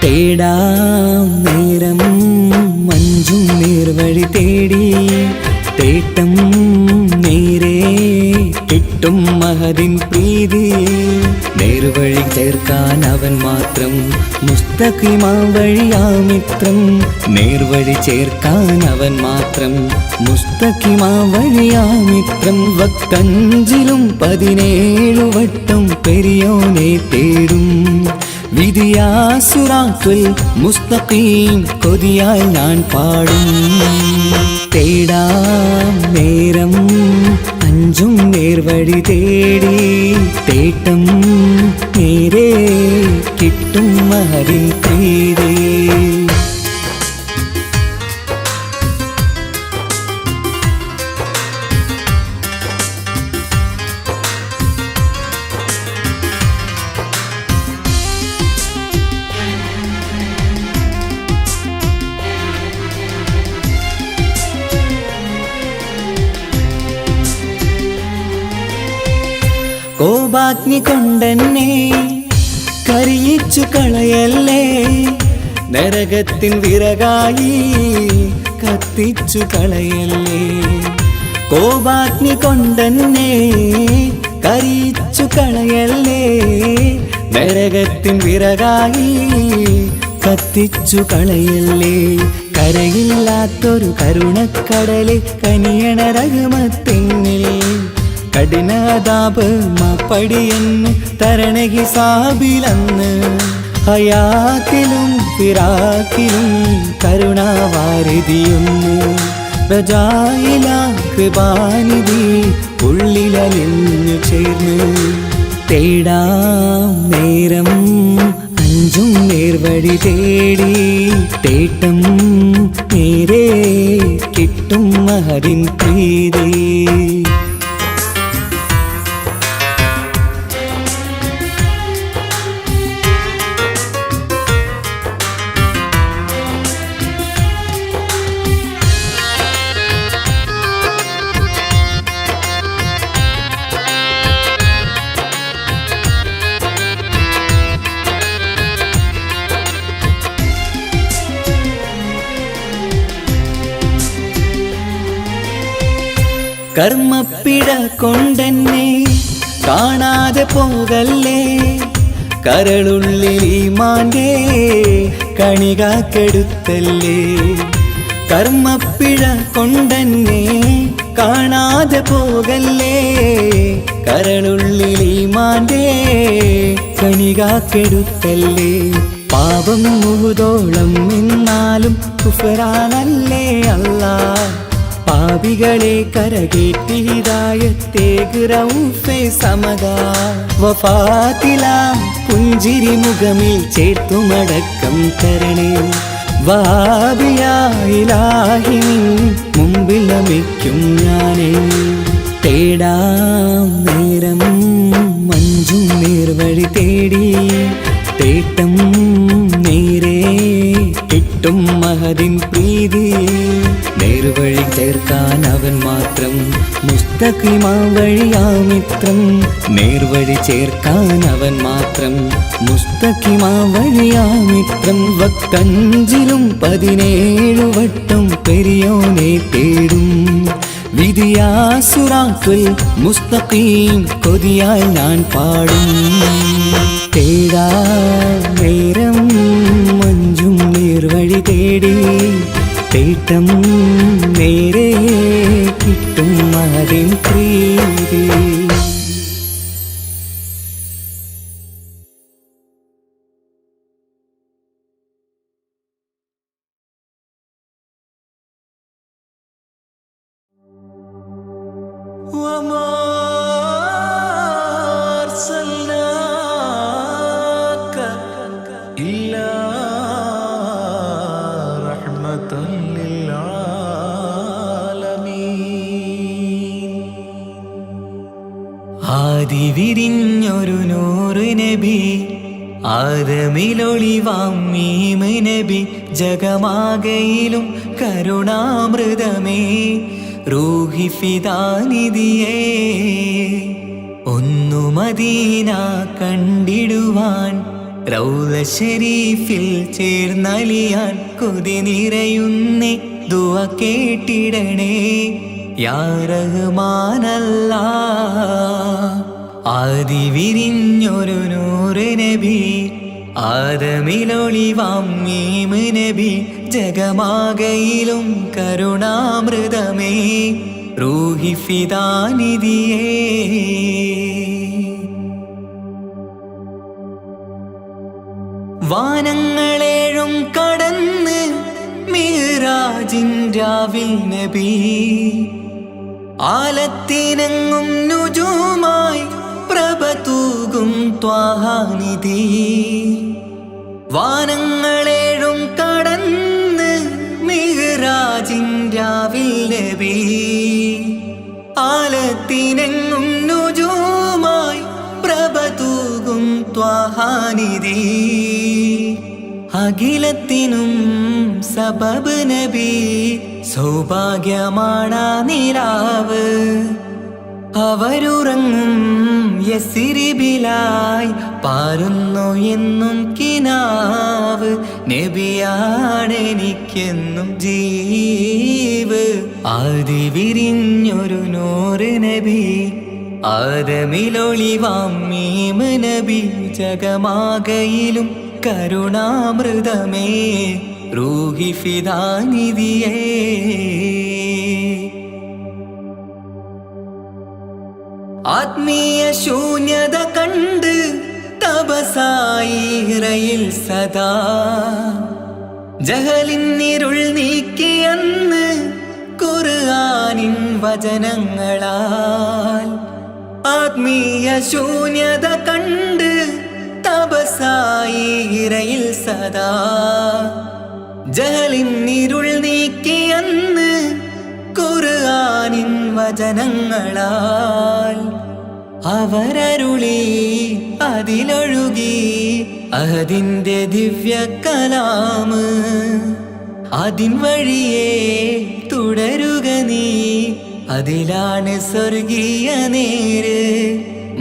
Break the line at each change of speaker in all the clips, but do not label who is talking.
തേടാം നേരം മഞ്ചും നേർവഴി തേടി തേട്ടം നേരെ കിട്ടും മഹദിൻ പ്രീതി നേർവഴി ചേർക്കാൻ അവൻ മാത്രം മുസ്തഖിമാ വഴിയാ മിത്രം നേർവഴി ചേർക്കാൻ അവൻ മാത്രം മുസ്തഖിമാ വഴിയാ മിത്രം വക്കഞ്ചിലും 17 വട്ടം പെരിയോനെ തേടും വിധിയാ സിറാത്തുൽ മുസ്തഖീം കൊതിയാൽ ഞാൻ പാടും തേടാം നേരം അഞ്ചും നേർവഴി തേടി തേട്ടം നേരെ കിട്ടും മഹദിൻ പ്രീതി കോപാഗ്നി കൊണ്ടെന്നെ കരിയിച്ചു കളയല്ലേ നരകത്തിൻ വിറകായി കത്തിച്ചു കളയല്ലേ കോപാഗ്നി കൊണ്ടെന്നെ കരിയിച്ചു കളയല്ലേ നരകത്തിൻ വിറകായി കത്തിച്ചു കളയല്ലേ കരയില്ലാത്തൊരു കരുണക്കടലെ കനിയണ റഹ്മത്തിന്നിൽ കഠിനതാപ് മാപ്പടിയെന്ന് തരണ ഹിസാബിലന്ന് ഹയാത്തിലും ഫിറാക്കിലും കരുണാവാരിതിയൊന്ന് പ്രജായില കൃപാനിധി ഉള്ളിലലിഞ്ഞു ചേർന്ന് തേടാം നേരം അഞ്ചും നേർവഴി തേടി തേട്ടം നേരെ കിട്ടും മഹദിൻ പ്രീതി കർമ്മപ്പിട കൊണ്ടെന്നെ കാണാതെ പോകല്ലേ കരളുള്ളിൽ ഈമാന്റെ കണികാക്കെടുത്തല്ലേ കർമ്മപ്പിഴ കൊണ്ടെന്നെ കാണാതെ പോകല്ലേ കരളുള്ളിൽ ഈമാന്റെ കണികാക്കെടുത്തല്ലേ പാപം മുഹുദോളം എന്നാലും കുഫ്റാനല്ലേ അല്ലാഹ് പാപികളെ കരകേറ്റി ഹിദായത്തേക് റഊഫേ സമദാ വഫാത്തിലാം പുഞ്ചിരി മുഖമിൽ ചേർത്തുമടക്കം തരണേ വഹാബിയാ ഇലാഹി നിൻ മുമ്പിൽ നമിക്കും ഞാനേ തേടാം നേരം മഞ്ചും നേർവഴി തേടി തേട്ടം നേരെ കിട്ടും മഹദിൻ പ്രീതി നേർവഴി ചേർക്കാൻ അവൻ മാത്രം മുസ്തഖിമാ വഴിയാ മിത്രം നേർവഴി ചേർക്കാൻ അവൻ മാത്രം മുസ്തഖിമാ വഴിയാ മിത്രം വക്കഞ്ചിലും 17 വട്ടം പെരിയോനെ തേടും വിധിയാ സിറാത്തുൽ മുസ്തഖീം കൊതിയാൽ ഞാൻ പാടും തേടാ നേരം മഞ്ചും നേർവഴി തേടി തേട്ടം നേരെ കിട്ടും മഹദിൻ പ്രീതി ആദിവിരിഞ്ഞൊരു നൂറ് നബി ആദമിലൊളിവാം മീമ് നബി ജഗമാകയിലും കരുണാമൃതമേ റൂഹി ഫിദാനിധിയേ ഒന്നു മദീന കണ്ടിടുവാൻ റൗള ശരീഫിൽ ചേർന്നലിയാൻ കൊതി നിറയുന്നേ ദുആ കേട്ടിടണേ യാ റഹ്മാനല്ലാ. ആദി വിരിഞ്ഞൊരു നൂറ് നബി ആദമിലൊളിവാം മീമ് നബി ജഗമാകയിലും കരുണാമൃതമേ റൂഹി ഫിദാനിധിയേ. വാനങ്ങളേഴും കടന്ന് മിഅ്റാജിൻ രാവിൽ നബി ആലത്തിനെങ്ങും നുജൂമായി പ്രഭ തൂകും ത്വാഹാനിധി. വാനങ്ങളേഴും കടന്ന് മിഅ്റാജിൻ രാവിൽ നബി ആലത്തിനെങ്ങും നുജൂമായി പ്രഭ തൂകും ത്വാഹാനിധി. അഖിലത്തിനും സബബ് നബി സൗഭാഗ്യമാണ് നിലാവ്. അവരുറങ്ങും യസിരിബിലായി പാരുന്നു എന്നും കിനാവ്. നബിയാണെനിക്കെന്നും ജീവ്. ആദി വിരിഞ്ഞൊരു നൂറ് നബി ആദമിലൊളിവാം മീമ് നബി ജഗമാകയിലും കരുണാമൃതമേ റൂഹി ഫിദാനിധിയേ. ആത്മീയ ശൂന്യത കണ്ട് തപസായി ഇറയിൽ സദാ ജഹലിന്നിരുൾ നീക്കിയന്ന് ഖുർആനിൻ വചനങ്ങളാൽ. ആത്മീയ ശൂന്യത കണ്ട് തപസായി ഇറയിൽ സദാ ജഹലിന്നിരുൾ നീക്കിയന്ന് ഖുർആനിൻ വചനങ്ങളാൽ. അവരരുളി അതിലൊഴുകി അഹദിന്റെ ദിവ്യ കലാമ്. അതിൻ വഴിയേ തുടരുക നീ, അതിലാണ് സ്വർഗീയ നേര്.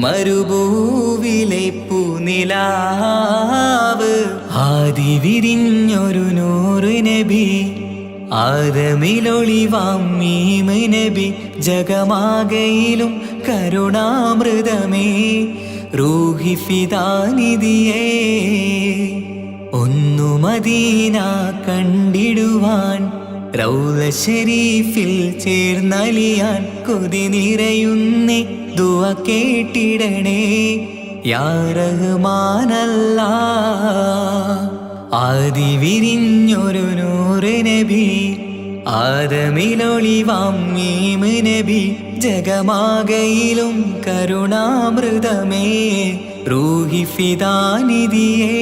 മരുഭൂവിലെ പൂനിലാവ്. ആദി വിരിഞ്ഞൊരു നൂറ് നബി ആദമിലൊളിവാം മീമ് നബി ജഗമാകയിലും കരുണാമൃതമേ റൂഹി ഫിദാനിധിയേ. ഒന്നു മദീന കണ്ടിടുവാൻ റൗള ശരീഫിൽ ചേർന്നലിയാൻ കൊതി നിറയുന്നേ ദുആ കേട്ടിടണേ യാ റഹ്മാനല്ലാ. ആദി വിരിഞ്ഞൊരു നൂറ് നബി ആദമിലൊളിവാം മീമ് നബി ജഗമാകയിലും കരുണാമൃതമേ റൂഹി ഫിദാനിധിയേ.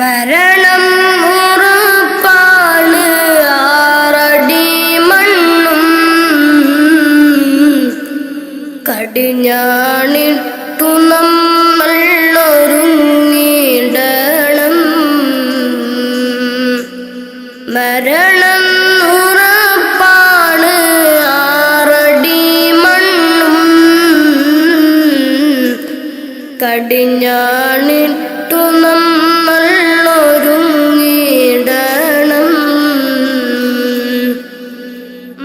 മരണം ഉറപ്പാണ് ആറടി മണ്ണും കടിഞ്ഞാണിട്ടു നമ്മൾ ഒരുങ്ങിടണം. മരണം ഉറപ്പാണ് ആറടി മണ്ണും കടിഞ്ഞാണിട്ടു നമ്മൾ ഒരുങ്ങിടണം.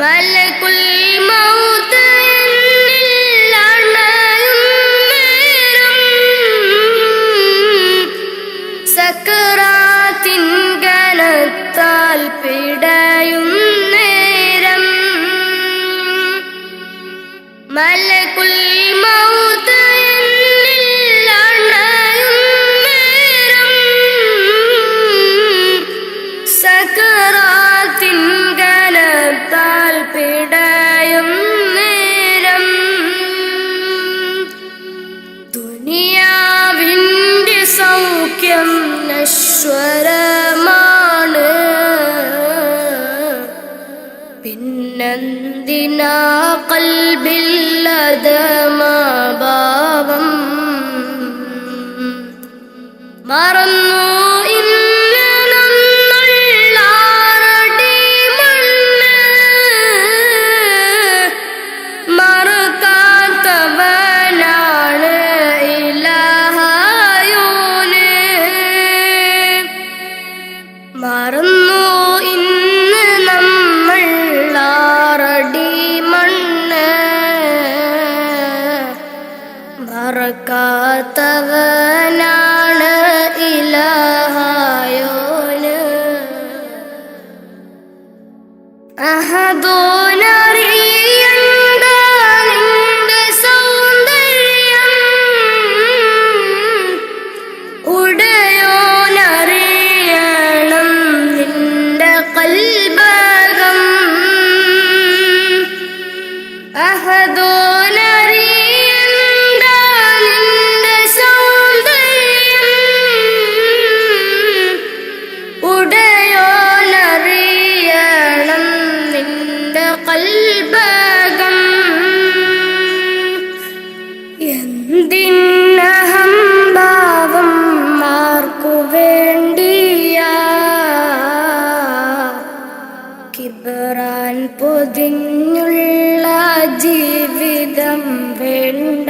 മലകുൽ മൗത്ത് എന്നിൽ അണയും നേരം സക്കറാത്തിൻ കനത്താൽ പിടയും നേരം. മലകുൽ മൗത്ത് എന്നിൽ അണയും നേരം സക്കറാത്തിൻ കനത്താൽ പിടയും നേരം. ദുനിയാവിൻ്റെ സൗഖ്യം നശ്വരമാണ്, പിന്നെന്തിനാ ഖൽബില്ലദമാഭാവം. മറന്നു ഇന്ന് നമ്മൾ ആറടി ഇല്ലാത്തവനാണ് ഇലാഹായോന്. അഹദോനറിയണ്ട നിന്റെ സൗന്ദര്യം, ഉടയോനറിയണം നിന്റെ കൽബകം. അഹദോനറിയണ്ട നിന്റെ സൗന്ദര്യം, ഉടയോനറിയണം നിന്റെ കൽബകം. എന്തിനഹംഭാവം ആർക്കു വേണ്ടിയാ, കിബറാൻ പൊതിഞ്ഞുള്ള ജീവിതം വേണ്ട.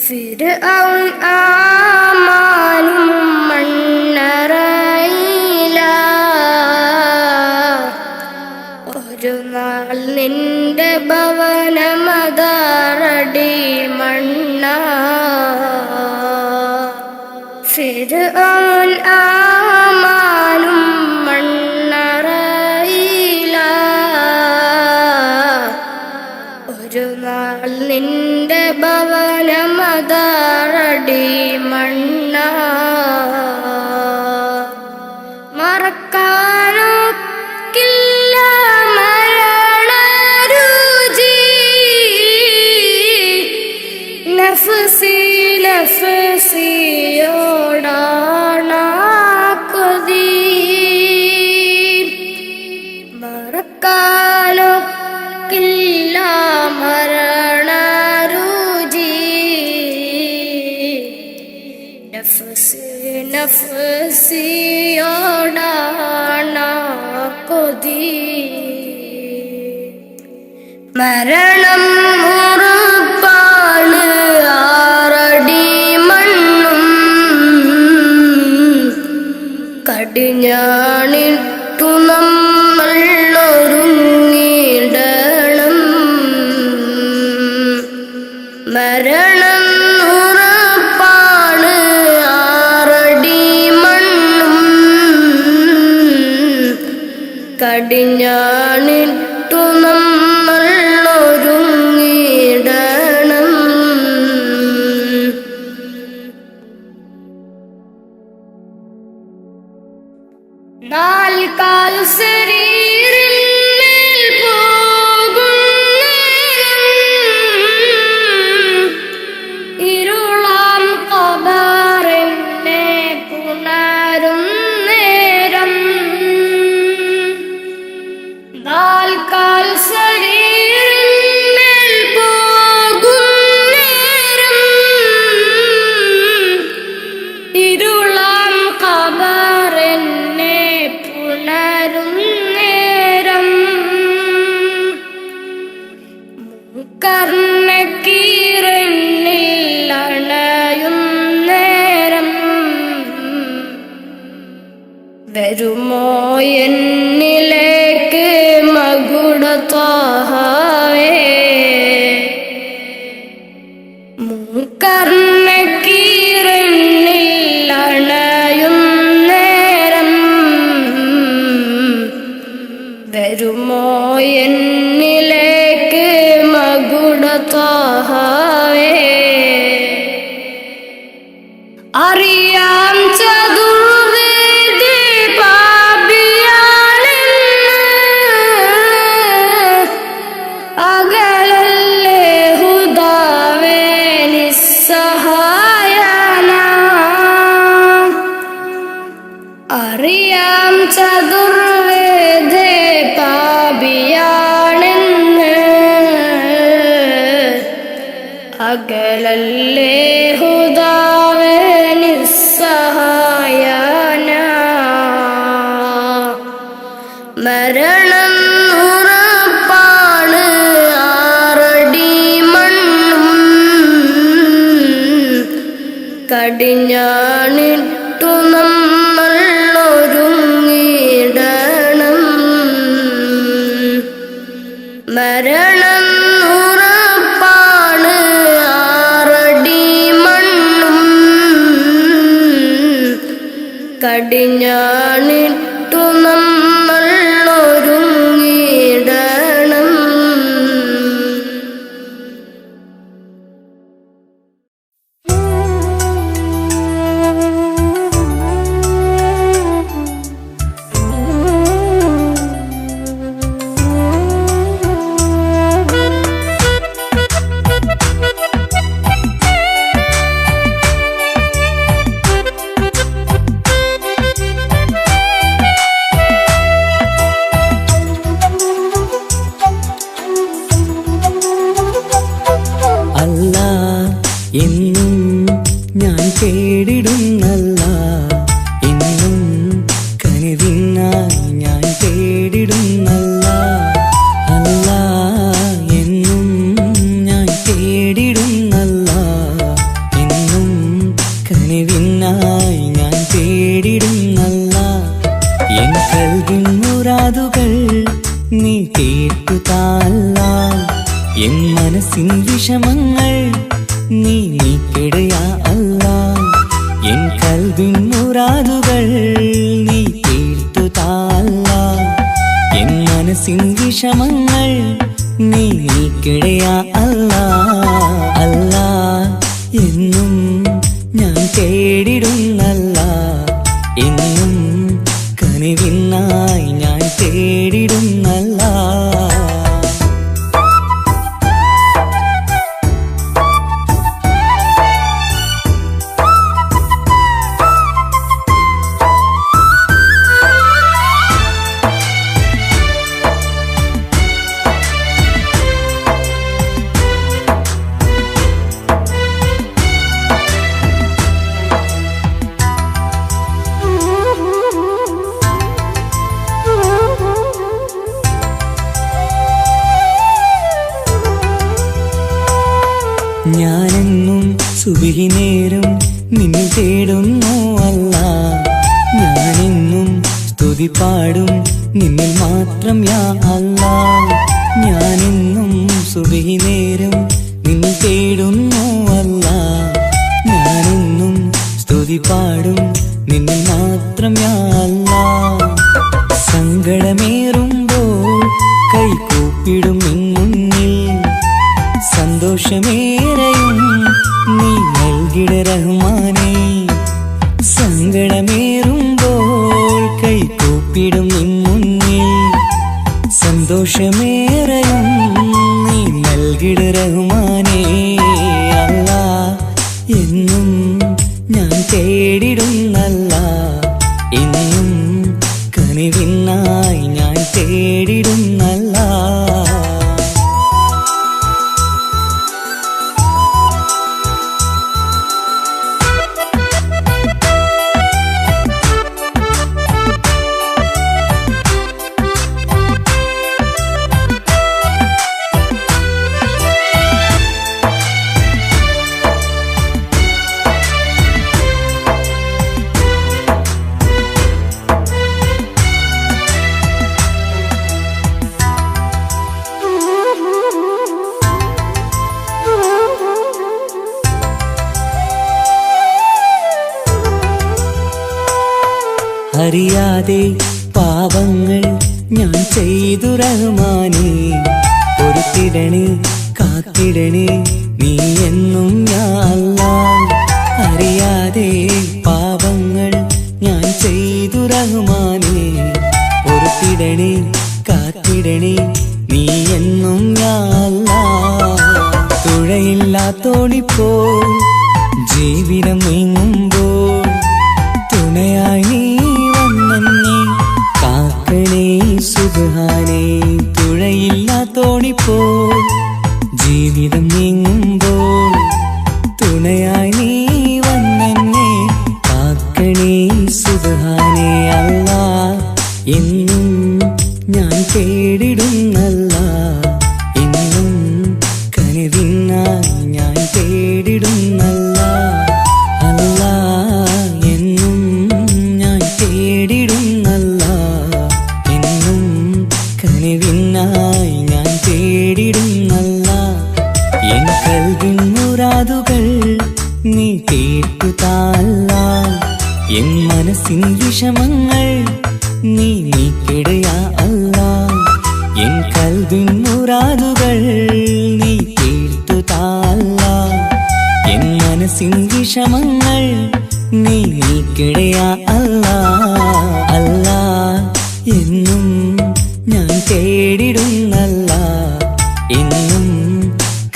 ഫിർഔൻ ആമാനും മണ്ണറയില, ഒരു നാൾ നിന്റെ ഭവനമതാറടി മണ്ണ. ഫിർഔൻ ആമാനും മണ്ണറയില, ഒരു നാൾ നിന്റെ ഭവനമതാറടി മണ്ണ. മറക്കാനൊക്കില്ല മരണരുചി, നഫ്സി നഫ്സിയോടാണ് കൊതി. മറക്കാനൊക്കില്ല മരണരുചി, നഫ്സി നഫ്സിയോടാണ് കൊതി. മരണം ഉറപ്പാണ് ആറടി മണ്ണും, കടിഞ്ഞാണിട്ടു നമ്മൾ ഒരുങ്ങിടണം. മരണം ഉറപ്പാണ് ആറടി മണ്ണും, കടിഞ്ഞാണിട്ടു നമ്മൾ ഒരുങ്ങിടണം. നാൽക്കാൽ ശരീരിന്മേൽ പോകും നേരം, ഇരുളാം ഖബറിനെ പുണരും നേരം. നാൽക്കാൽ ശരീരിന്മേൽ പോകും നേരം, ഇരുളാം ഖബറിനെ പുണരും നേരം. കർണക്കീറന്നിൽ അണയും നേരം, വരുമോ എന്നിലേക്ക് മകുട ത്വാഹവേ. കർണക്കീറന്നിൽ അണയും നേരം, വരുമോ എന്നിലേക്ക് മകുട ത്വാഹവേ. അറിയാം ചതുർവേദി പാപിയാണെന്ന്, അകലല്ലേ ഹുദാവേ നിസ്സഹായന. അറിയാം ചതുർവേദി പാപിയാണെന്ന്, അകലല്ലേ ഹുദാവേ നിസ്സഹായന. മരണം ഉറപ്പാണ് ആറടി മണ്ണും, കടിഞ്ഞാണിട്ടു നമ്മൾ ഒരുങ്ങിടണം. മരണം ഉറപ്പാണ് കടിഞ്ഞാണിട്ടു നമ്മൾ ഒരുങ്ങിടണം.
എന്നും ഞാൻ തേടിടുന്നല്ല, എന്നും കനിവിനായി ഞാൻ തേടിടുന്നല്ല. അല്ല, എന്നും ഞാൻ തേടിടുന്നല്ല, എന്നും കനിവിനായി ഞാൻ തേടിടുന്നല്ല. എൻ കൽവിൻ മുറാദുകൾ നീ കേട്ടു താല്ല, എൻ മനസ്സിൻ വിഷമങ്ങൾ നീ നീക്കിടയാ അല്ലാ. എൻ കൽവിൻ മുറാദുകൾ നീ കേട്ടു താല്ല, എൻ മനസ്സിൻ വിഷമങ്ങൾ നീ നീക്കിടയാ അല്ലാ. അല്ലാ, എന്നും ഞാൻ തേടിടുന്നല്ല, എന്നും കനിവിനായി ഞാൻ തേടിടുന്നല്ല. ഞാനെന്നും സുബഹി നേരം നിന്നെ തേടുന്നു അല്ലാ. ഞാനെന്നും സ്തുതി പാടും നിന്നിൽ മാത്രം യാ അല്ലാ. ഞാനെന്നും സുബഹി നേരം നിന്നെ തേടുന്നു അല്ലാ. ഞാനെന്നും സ്തുതി പാടും നിന്നിൽ മാത്രം യാ അല്ലാ. സങ്കടമേറുമ്പോൾ കൈകൂപ്പിടും നിൻ മുന്നിൽ, സന്തോഷമേറെയും നീ നൽകിട റഹ്മാനേ. സങ്കടമേറുമ്പോൾ കൈകൂപ്പിടും നിൻ മുന്നിൽ, സന്തോഷമേറെയും നീ നൽകിട റഹ്മാനേ. അല്ലാ, എന്നും ഞാൻ തേടിടുന്നല്ല, എന്നും കനിവിനായി ഞാൻ തേടിടുന്നല്ല. അറിയാതെ പാപങ്ങൾ ഞാൻ ചെയ്തു റഹ്മാനേ. പൊറുത്തിടണേ കാത്തിടണേ നീ എന്നും യാ അല്ലാ. അറിയാതെ പാപങ്ങൾ ഞാൻ ചെയ്തു റഹ്മാനേ. പൊറുത്തിടണേ കാത്തിടണേ നീ എന്നും യാ അല്ലാ. തുഴയില്ലാത്തോണിപ്പോൾ ജീവിതം നീങ്ങുമ്പോൾ തുണയായി നീ വന്നെന്നെ കാക്കണേ സുബ്ഹാനേ. തുഴയില്ലാത്തോണിപ്പോൾ ജീവിതം നീങ്ങുമ്പോൾ തുണയായി നീ വന്നെന്നെ കാക്കണേ സുബ്ഹാനേ. അല്ലാ, എന്നും ഞാൻ തേടിടുന്നല്ല, എന്നും കനിവിനായി ഞാൻ തേടിടുന്നല്ല. അല്ലാ, എന്നും ഞാൻ തേടിടുന്നല്ല, എന്നും കനിവിനായി ഞാൻ തേടിടുന്നല്ല. എൻ കൽവിൻ മുറാദുകൾ നീ കേട്ടു താല്ല, എൻ മനസ്സിൻ വിഷമങ്ങൾ നീ നീക്കിടുക അല്ലാ. എൻ കൽവിൻ മുറാദുകൾ നീ തീർത്തു താ അല്ലാ. എൻ മനസ്സിൻ വിഷമങ്ങൾ നീ നീക്കിടുക അല്ലാ. അല്ലാ എന്നും ഞാൻ തേടിടുന്നല്ലാ. എന്നും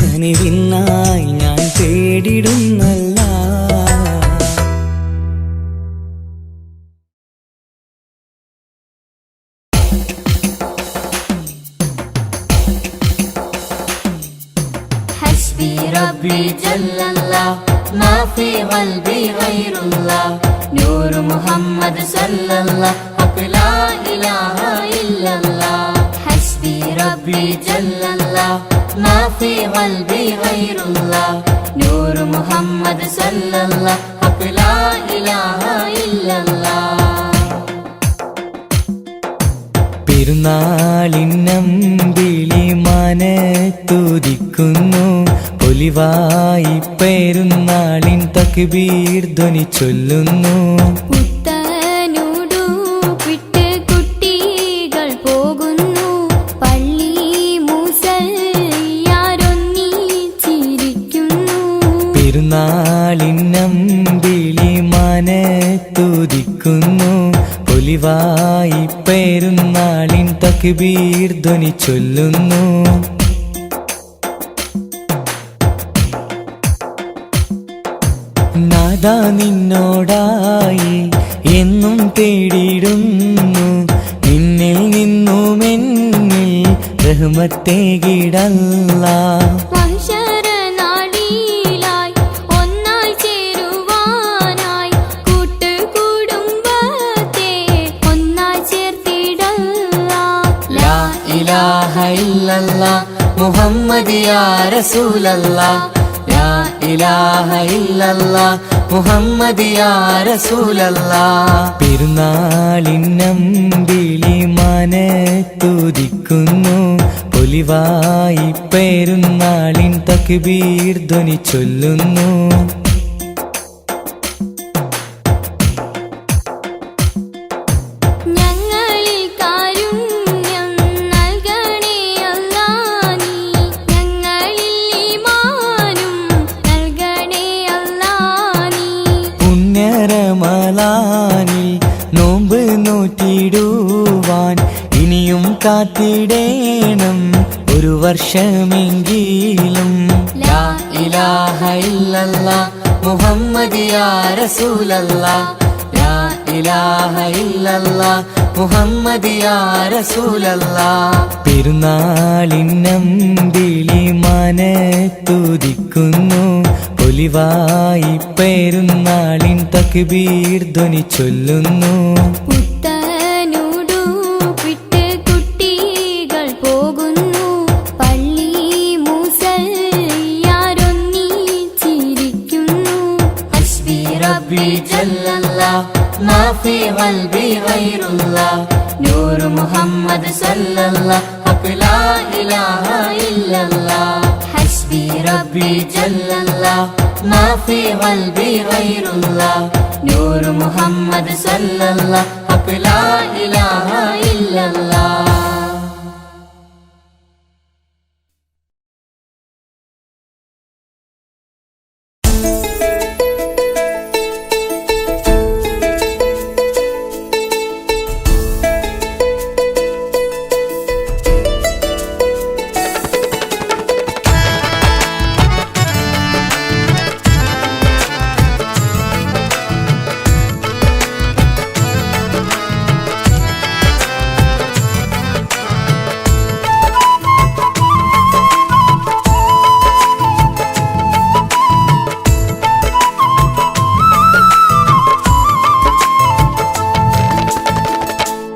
കനിവിനായി ഞാൻ തേടിടുന്നല്ലാ.
حسبي ربي جل الله ما في قلبي غير الله نور محمد صلى الله حق لا إله إلا الله حسبي ربي جل الله ما في قلبي غير الله نور محمد صلى الله حق لا إله إلا الله
പെരുന്നാളിന്നമ്പിളി മനത്തുദിക്കുന്നു. പൊലിവായി പെരുന്നാളിൻ തക്ബീർ ധ്വനി ചൊല്ലുന്നു.
പുത്തനുടുപ്പിട്ട് കുട്ടികൾ പോകുന്നു പള്ളി മുസല്ലിയാരൊന്നിച്ചിരിക്കുന്നു.
പെരുന്നാളിന്നമ്പിളി മനത്തുദിക്കുന്നു. പൊലിവായി പെരുന്നാളിൻ തക്ബീർ ധ്വനി ചൊല്ലുന്നു. നാദാ നിന്നോടായി എന്നും തേടിയിടുന്നു. നിന്നിൽ നിന്നുമെന്നിൽ റഹ്മത്തേകിടല്ലാ.
മഹ്ശറനാളിലായി ഒന്നായി ചേരുവാനായി കൂട്ടുകുടുംബത്തെ ഒന്നായി ചേർത്തിടല്ലാ.
ലാ ഇലാഹ ഇല്ലല്ലാ മുഹമ്മദ് യാ റസൂലല്ലാ. ലാ ഇലാഹ ഇല്ലല്ലാ മുഹമ്മദ് യാ റസൂലല്ലാ. പെരുന്നാളിന്നമ്പിളി മനത്തുദിക്കുന്നു. പൊലിവായി പെരുന്നാളിൻ തക്ബീർ ധ്വനി ചൊല്ലുന്നു.
ഞങ്ങളിൽ കാരുണ്യം നൽകണേ അല്ലാ നീ ഞങ്ങളിൽ ഈമാനും നൽകണേ അല്ലാ നീ.
പുണ്യറമളാനിൽ നോമ്പ് നോറ്റിടുവാൻ ഇനിയും കാത്തിടേണം ഒരു വർഷമെങ്കിലും. ലാ ഇലാഹ ഇല്ലല്ലാ മുഹമ്മദ് യാ റസൂലല്ലാ. ലാ ഇലാഹ ഇല്ലല്ലാ മുഹമ്മദ് യാ റസൂലല്ലാ. പെരുന്നാളിന്നമ്പിളി മനത്തുദിക്കുന്നു. പൊലിവായി പെരുന്നാളിൻ തക്ബീർ ധ്വനി ചൊല്ലുന്നു.
പുത്തനുടുപ്പിട്ട് കുട്ടികൾ പോകുന്നു പള്ളി മുസല്ലിയാരൊന്നിച്ചിരിക്കുന്നു. ഹസ്ബി റബ്ബി ജല്ലല്ലാഹ് മാ ഫീ ഖൽബി ഗൈറുല്ലാഹ് നൂർ മുഹമ്മദ് സല്ലല്ലാഹ് ഹഖ് ലാ ഇലാഹ ഇല്ലല്ലാഹ്. ഹസ്ബി റബ്ബി ജല്ലല്ലാഹ് മാ ഫീ ഖൽബി ഗൈറുല്ലാഹ് നൂർ മുഹമ്മദ് സല്ലല്ലാഹ് ഹഖ് ലാ ഇലാഹ ഇല്ലല്ലാഹ്.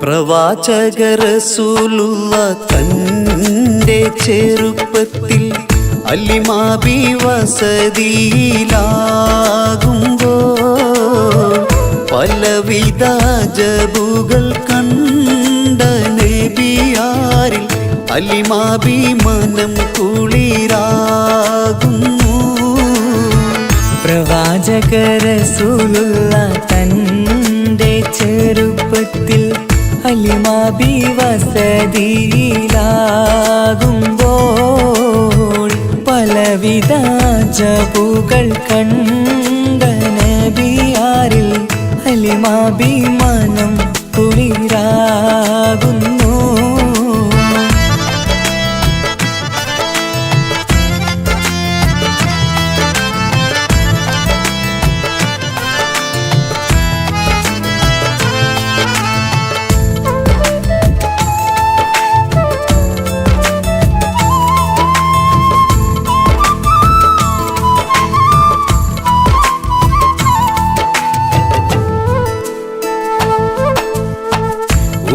പ്രവാചക റസൂലുള്ള തന്റെ ചെറുപ്പത്തിൽ അലിമാബി വസതിയിലാകുമ്പോൾ പലവിധ ജബുകൾ കണ്ട നബിയാരിൽ അലിമാബി മനം കുളിരാകുന്നു.
പ്രവാചക റസൂലുള്ള തൻ അലിമാബി വസതിയിലാകുമ്പോൾ പലവിധ ജബുകൾ കണ്ട നബിയാരിൽ അലിമാബി മനം കുളിരാകുന്നു.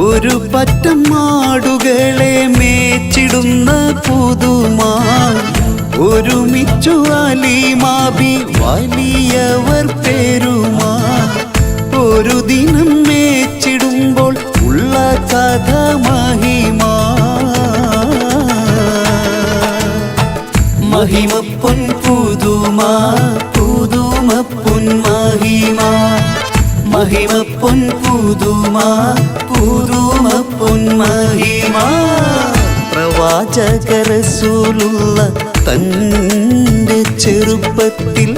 ഒരു പറ്റം മാടുകളെ മേച്ചിടുന്ന പുതുമാ ഒരുമിച്ചു അലിമാബി വലിയവർ പെരുമാ. ഒരു ദിനം മേച്ചിടുമ്പോൾ ഉള്ള കഥ മഹിമാ. മഹിമപ്പൊൻ പുതുമാ പുതുമപ്പൊൻ മഹിമാ. മഹിമപ്പൊൻ പുതുമാ പുതുമപ്പൊൻ മഹിമാ. പ്രവാചക റസൂലുള്ള തൻ്റെ ചെറുപ്പത്തിൽ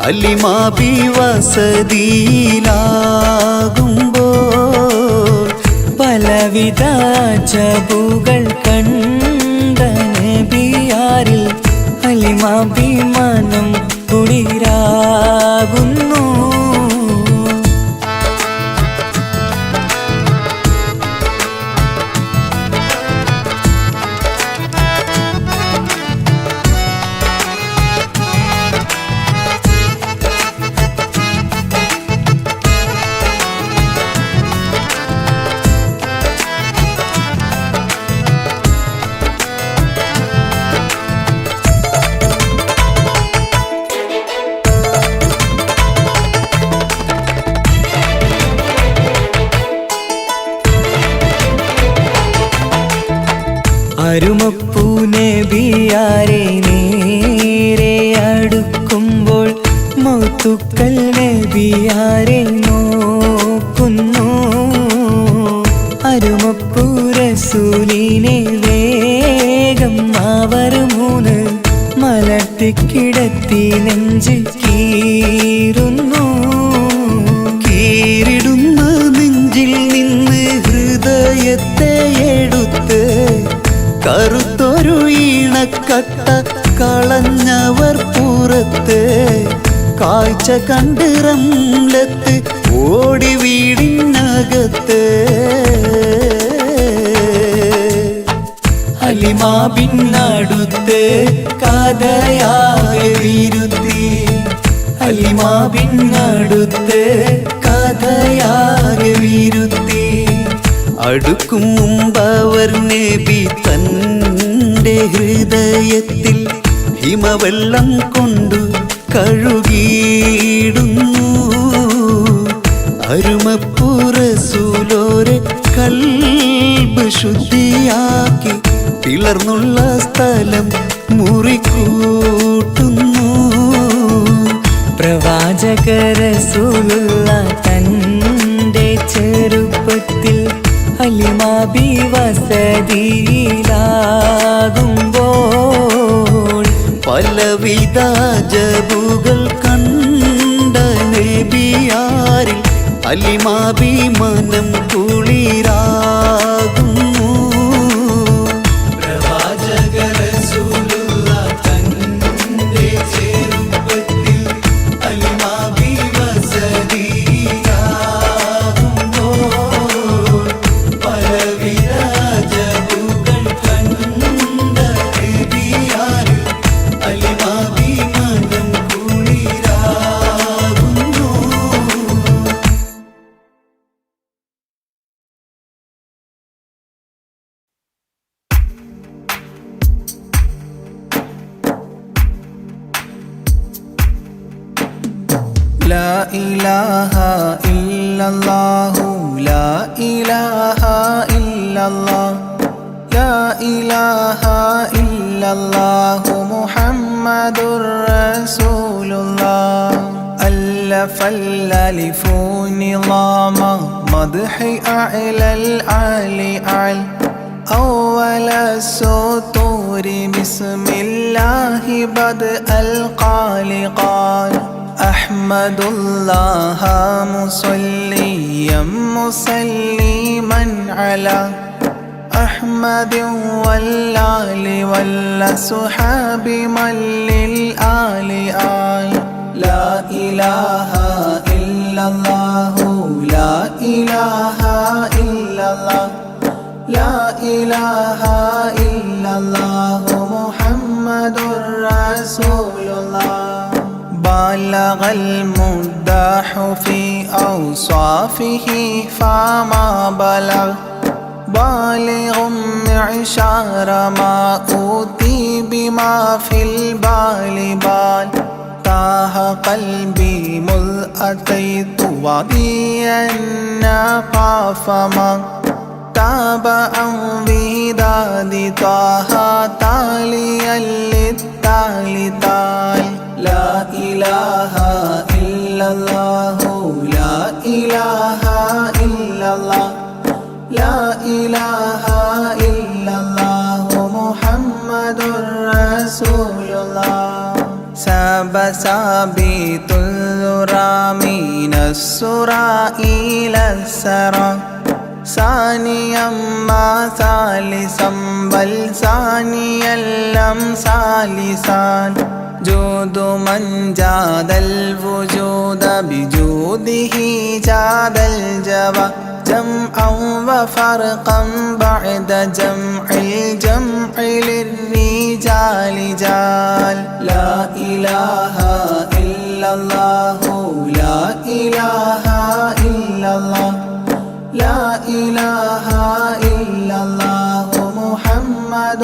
അലിമാബി വസതിയിലാകുമ്പോൾ
പലവിധ ജബുകൾ കണ്ട നബിയാരിൽ അലിമാബി മനം കുളിരാകുന്നു. അരുമപ്പൂ നബിയാരെ നേരെ അടുക്കുമ്പോൾ മൗത്തുക്കൾ നബിയാരെ നോക്കുന്നു. അരുമപ്പൂ റസൂലിനെ വേഗം അവർ മൂന്ന് മലർത്തിക്കിടത്തി നെഞ്ച് കീറുന്നു.
കീറിടുന്ന നെഞ്ചിൽ നിന്ന് ഹൃദയത്തെ എടുത്ത് കറുത്തൊരു ഈണക്കട്ട കളഞ്ഞവർ പുറത്ത്. കാഴ്ച കണ്ട് റംലത്ത് ഓടി വീടിനകത്ത്.
അലിമാബിനടുത്ത് കഥയാകെ വിരുത്തി. അലിമാബിനടുത്ത് കഥയാകെ വിരുത്തി.
അടുക്കും മുമ്പവർ നബി തൻ്റെ ഹൃദയത്തിൽ ഹിമവെള്ളം കൊണ്ടു കഴുകിയിടുന്നു. അരുമപ്പൂ റസൂലോരെ കൽബ് ശുദ്ധിയാക്കി പിളർന്നുള്ള സ്ഥലം മുറിക്കൂട്ടുന്നു.
പ്രവാചക റസൂലുള്ള തൻ്റെ ചെറുപ്പത്തിൽ അലിമാബി വസതിയിലാകുമ്പോൾ
പലവിധ ജബുകൾ കണ്ട നബിയാരിൽ അലിമാബി മനം കുളിരാകുന്നു. പ്രവാചക റസൂലുള്ള തൻ്റെ ചെറുപ്പത്തിൽ അലിമാബി വസതിയിലാകുമ്പോൾ പലവിധ ജബുകൾ കണ്ട നബിയാരിൽ അലിമാബി മനം കുളിരാകുന്നു.
لا إله إلا الله لا إله إلا الله لا إله إلا الله محمد رسول الله فالألف نظام مدح أعلى الأعلى أعل أول السطور بسم الله بدء القال قال أحمد الله مصليا مسلما على أحمد والآل والصحاب من للآل آل لا إله إلا الله لا إله إلا الله لا إله إلا الله محمد رسول الله بلغ المداح في أوصافه فما بلغ بالغ معشار ما أوتي بما في البال بال تاه قلبي مذ أتيت واديا قاف ما تاب عن وداد طه تاليا للتالي تال لا إله إلا الله لا إله إلا الله لا إله إلا الله محمد رسول الله ساب سابيت الذرى من السرى إلى السرى ثانيا ما ثالثا بل ثانيا لم ثالثان جود من جاد الوجود بجوده جاد الجوى جمعا وفرقا بعد جمع الجمع للرجال جال لا إله إلا الله لا إله إلا الله لا إله إلا الله محمد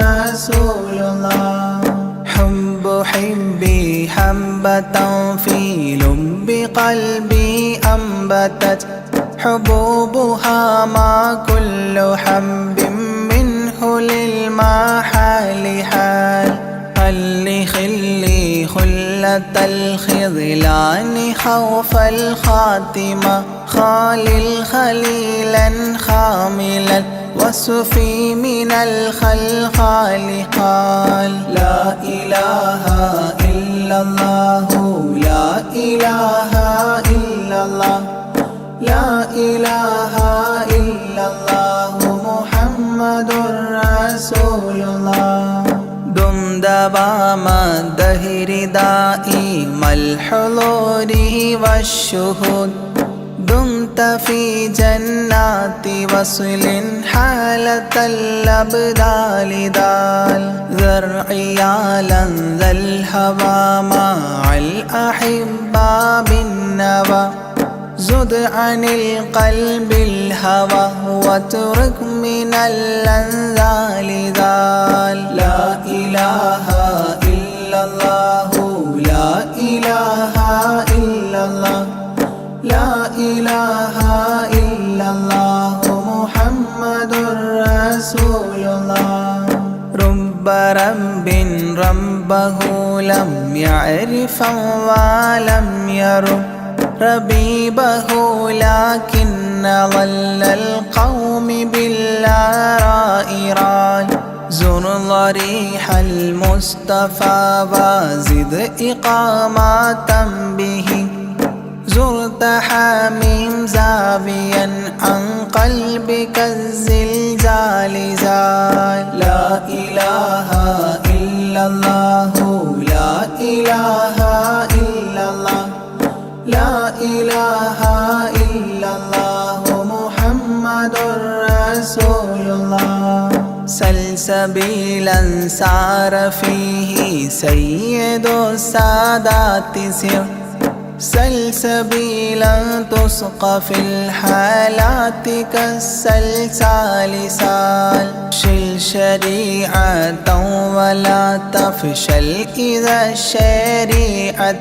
رسول الله حب حبي حبة في لب قلبي أنبتت حبوبها ما كل حب منه للمحال حال خلي خلي خلة الخذلان خوف الخاتمة خالل خليلا خاملا وصفي من الخلخال قال لا إله إلا الله لا إله إلا الله لا إله إلا الله محمد رسول الله دم دوام الدهر دائم الحضور والشهود دمت في جنات وصل حالة الأبدال دال ذرعيالا ذا الهوى مع الأحبة بالنوى زد عن القلب الهوى واترك من الأنذال ذال لا إله إلا الله لا إله إلا الله لا إله إلا الله محمد رسول الله رب رب ربه لم يعرف ولم يرب ربيبه لكن ظل القوم بالآراء رال زر ضريح المصطفى وزد إقامة به زرت حميم زاويا عن قلبك الزلزال زال لا إله إلا الله لا إله إلا الله لا إله إلا الله محمد رسول الله سلسبيلا سار فيه سيد السادات سر سلسبيلا تسقى في الحالات كالسلسال سال شل شريعة ولا تفشل إذا الشريعة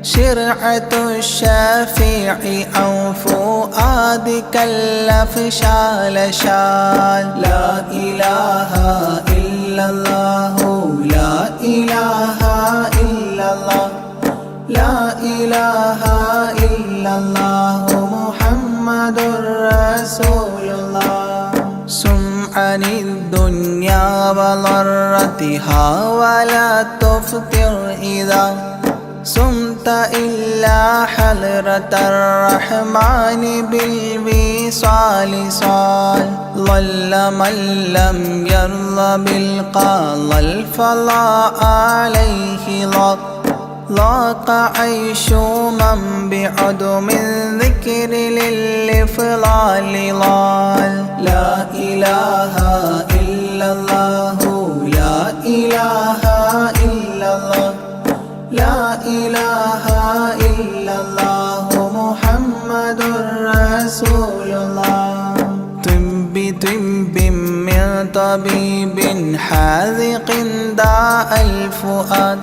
شرعة الشافع أو فؤادك الأفشال شال لا إله إلا الله لا إله إلا الله لا إله إلا الله محمد رسول الله سم عن الدنيا وضرتها ولا تفطر إذا سمت إلا حضرة الرحمن بالوصال صال ضل من لم يرض بالقضاء الفضاء عليه ضاق عيش من بعدم الذكر للإفضال ضال لا إله إلا الله لا إله إلا الله لا إله إلا الله محمد رسول الله طب من طبيب حاذق داء الفؤاد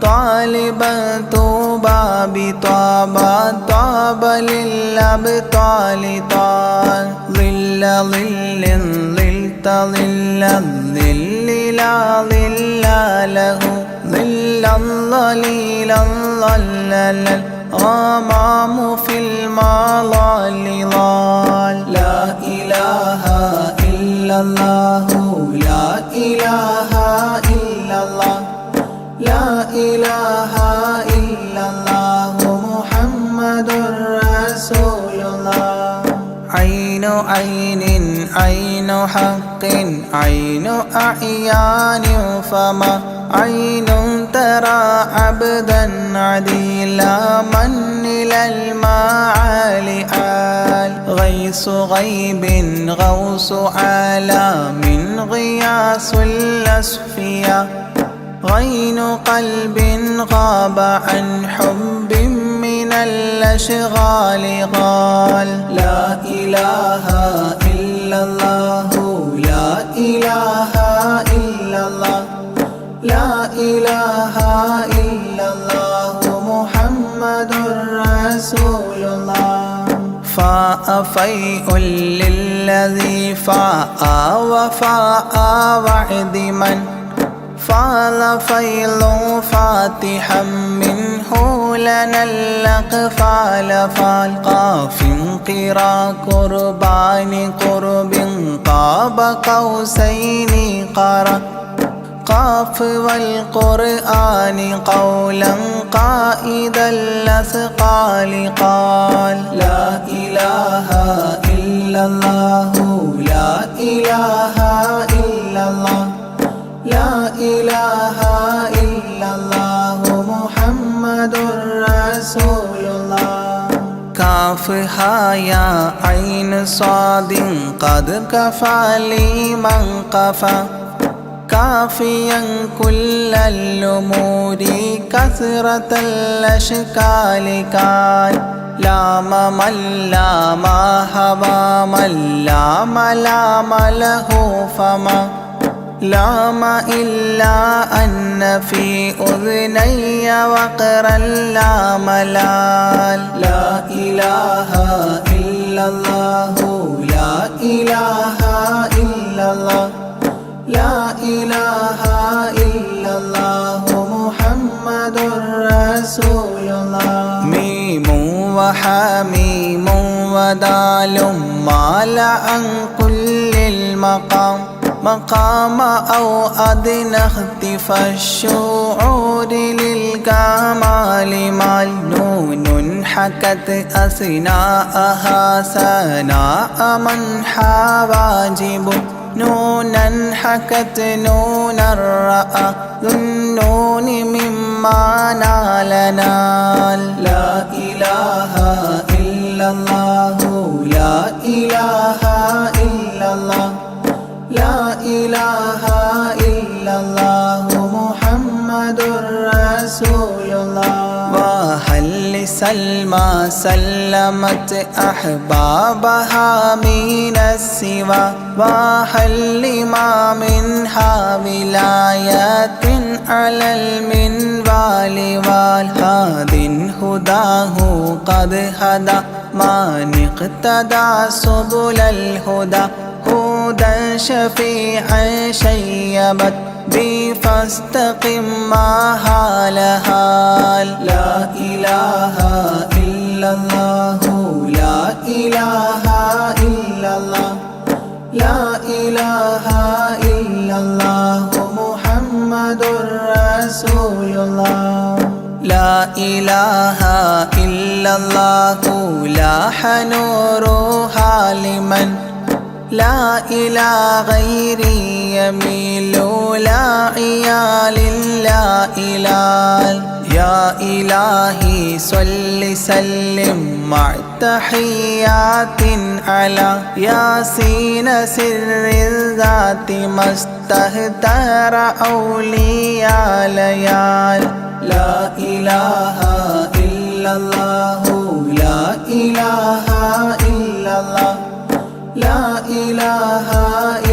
طالبا طوبى بطابى طاب للأبطال طال ظل ظلت ظل الظل لا ظل له ظل الظليل الظلل الغمام في المظال ضال لا إله إلا الله لا إله إلا الله لا إله إلا الله محمد رسول الله عين عين عين حق عين أعيان فما عين ترى عبدا عديلا من إلى المعالي آل غيث غيب غوث عالم غياث الأصفياء غين قلب غاب عن حب من الأشغال قال لا إله إلا الله لا إله إلا الله لا إله إلا الله محمد رسول الله فاء فيء للذي فاء وفاء وعد من فاض فيض فاتحا منه لنا الأقفال فالقاف قرا قربان قرب قاب قوسين قرا قاف والقرآن قولا قائد الأثقال قال لا إله إلا الله لا إله إلا الله لا إله إلا الله محمد رسول الله كافها يا عين صاد قد كفى لي من قفى كافيا كل الأمور كثرة الأشكال كان لام من لام هوى من لام لام له فما لام إلا أن في أذني وقرا لا ملال لا إله إلا الله لا إله إلا الله لا إله إلا الله محمد رسول الله ميم وحميم ودال مال عن كل المقام مقام أو أدنى اختفى الشعور للكمال مال نون حكت أثناءها سناء من حواجب نونا حكت نون الرأى ذو النون مما نال نال لا إله إلا الله لا إله إلا الله لا إله إلا الله محمد رسول الله وهل لسلمى سلمت أحبابها من السوى وهل لما منها ولايات على المنوال والهاد هداه قد هدى من اقتدى سبل الهدى هدى شفيعا شيبت بي فاستقم معها لهال لا إله إلا الله لا إله إلا الله لا إله إلا الله محمد رسول الله لا إله إلا الله لاح نورها لمن لا إلى غيري يميل لا عيال لا إلال يا إلهي صل سلم مع تحيات على ياسين سر الذات ما استهتر أولياء ليال لا إله إلا الله لا إله إلا الله لا إله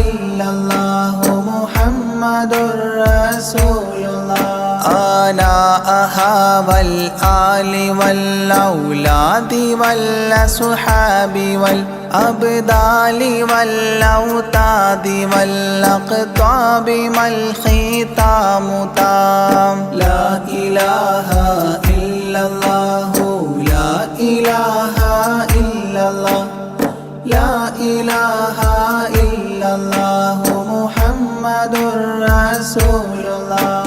إلا الله محمد رسول الله آناءها والآل والأولاد والأصحاب والأبدال والأوتاد والأقطاب ما الختام تام لا إله إلا الله لا إله إلا الله لا إله إلا الله محمد رسول الله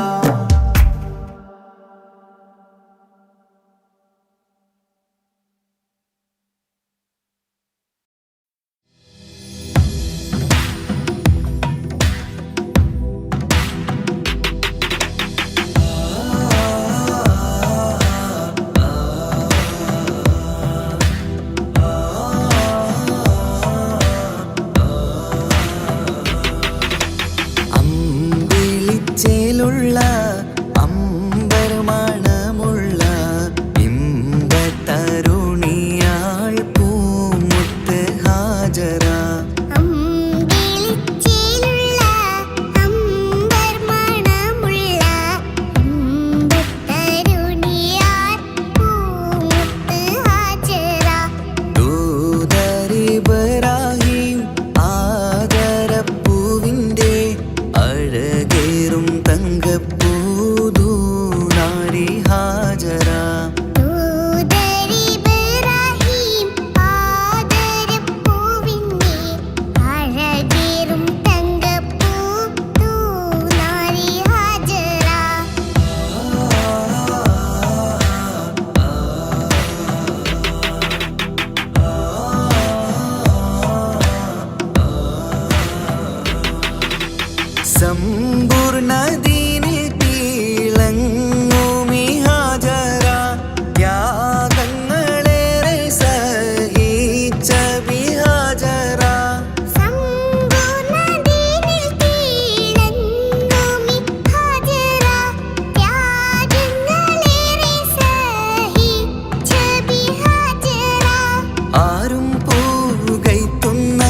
അമ്പിളിച്ചേലുള്ള അമ്പർമണമുള്ള ഇമ്പത്തരുണിയാൾ പൂമുത്ത് ഹാജറ
അമ്പിളിച്ചേലുള്ള അമ്പർമണമുള്ള ഇമ്പത്തരുണിയാർ പൂമുത്ത് ഹാജറ
ദൂതരിബ്രാഹിം ആദരപ്പൂവിൻ്റെ അഴകേറും തങ്കപ്പൂതൂനാരി ഹാജറ
ദൂതരിബ്രാഹിം ആദരപ്പൂവിൻ്റെ അഴകേറും തങ്കപ്പൂ തൂനാരി ഹാജറ
സമ്പൂർണ്ണദീനിൽ തിളങ്ങുമി ഹാജറ ത്യാഗങ്ങളേറെ സഹിച്ച ബിഹാജറ
സമ്പൂർണ്ണദീനിൽ തിളങ്ങുമി ഹാജറ ത്യാഗങ്ങളേറെ സഹിച്ച ബിഹാജറ
ആരും പൂകൈത്തുന്ന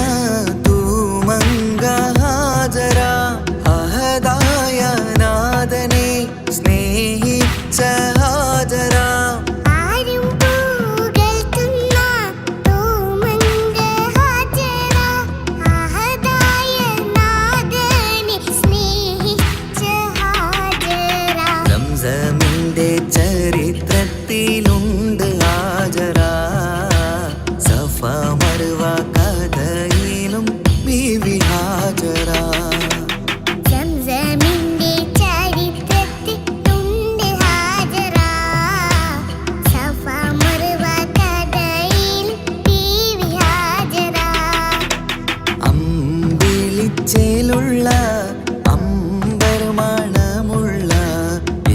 തൂമങ്ക ഹാജറ അഹദായ നാഥനെ സ്നേഹിച്ച ഹാജറ
ആരും പൂകഴ്ത്തുന്ന തൂമങ്ക ഹാജറ അഹദായ നാഥനെ സ്നേഹിച്ച ഹാജറ
സംസമിന്റെ ചരിത്രത്തിലുണ്ട് ഹാജറ സഫ മർവ കഥയിലും ബീവി ഹാജറ
സംസമിന്റെ ചരിത്രത്തിലുണ്ട് ഹാജറ സഫ മർവ കഥയിൽ ബീവി ഹാജറ
അമ്പിളിച്ചേലുള്ള അമ്പർമണമുള്ള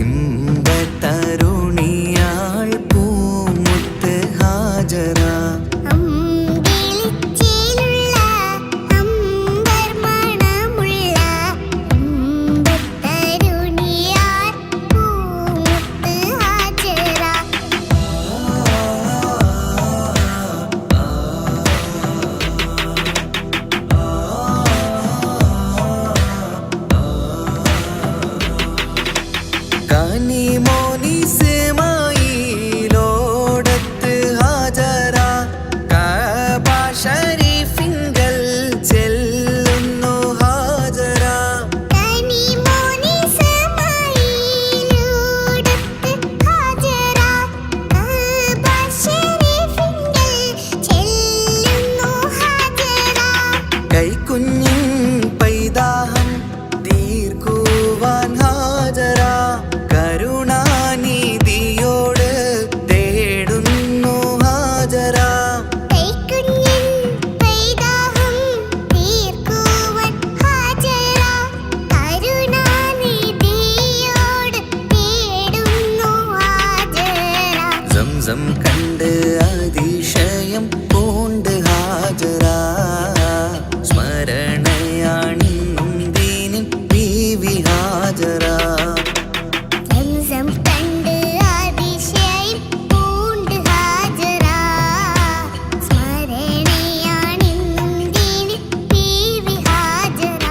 ഇമ്പത്തരുണിയ സംസം കണ്ട് അതിശയം പൂണ്ട് ഹാജറ സ്മരണയാണിന്നും ദീനിൻ ബീവി ഹാജറ
സംസം കണ്ട് അതിശയം പൂണ്ട് ഹാജറ സ്മരണയാണിന്നും ദീനിൻ ബീവി ഹാജറ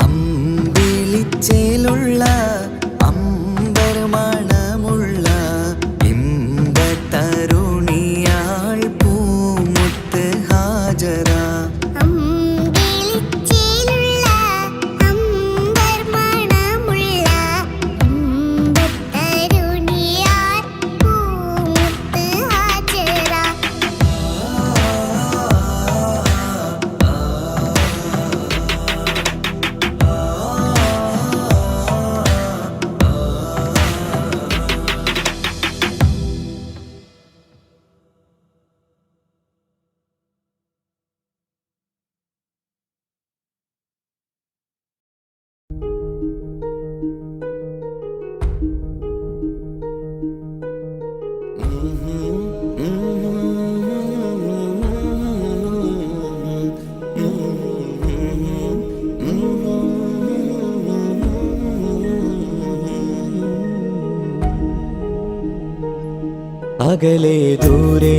അമ്പിളിച്ചേലുള്ള അമ്പർമണമുള്ള ഇമ്പത്തരുണിയാൾ പൂമുത്ത് ഹാജറ
അമ്പിളിച്ചേലുള്ള അമ്പർമണമുള്ള ഇമ്പത്തരുണിയാൾ പൂമുത്ത് ഹാജറ
അകലെ ദൂരെ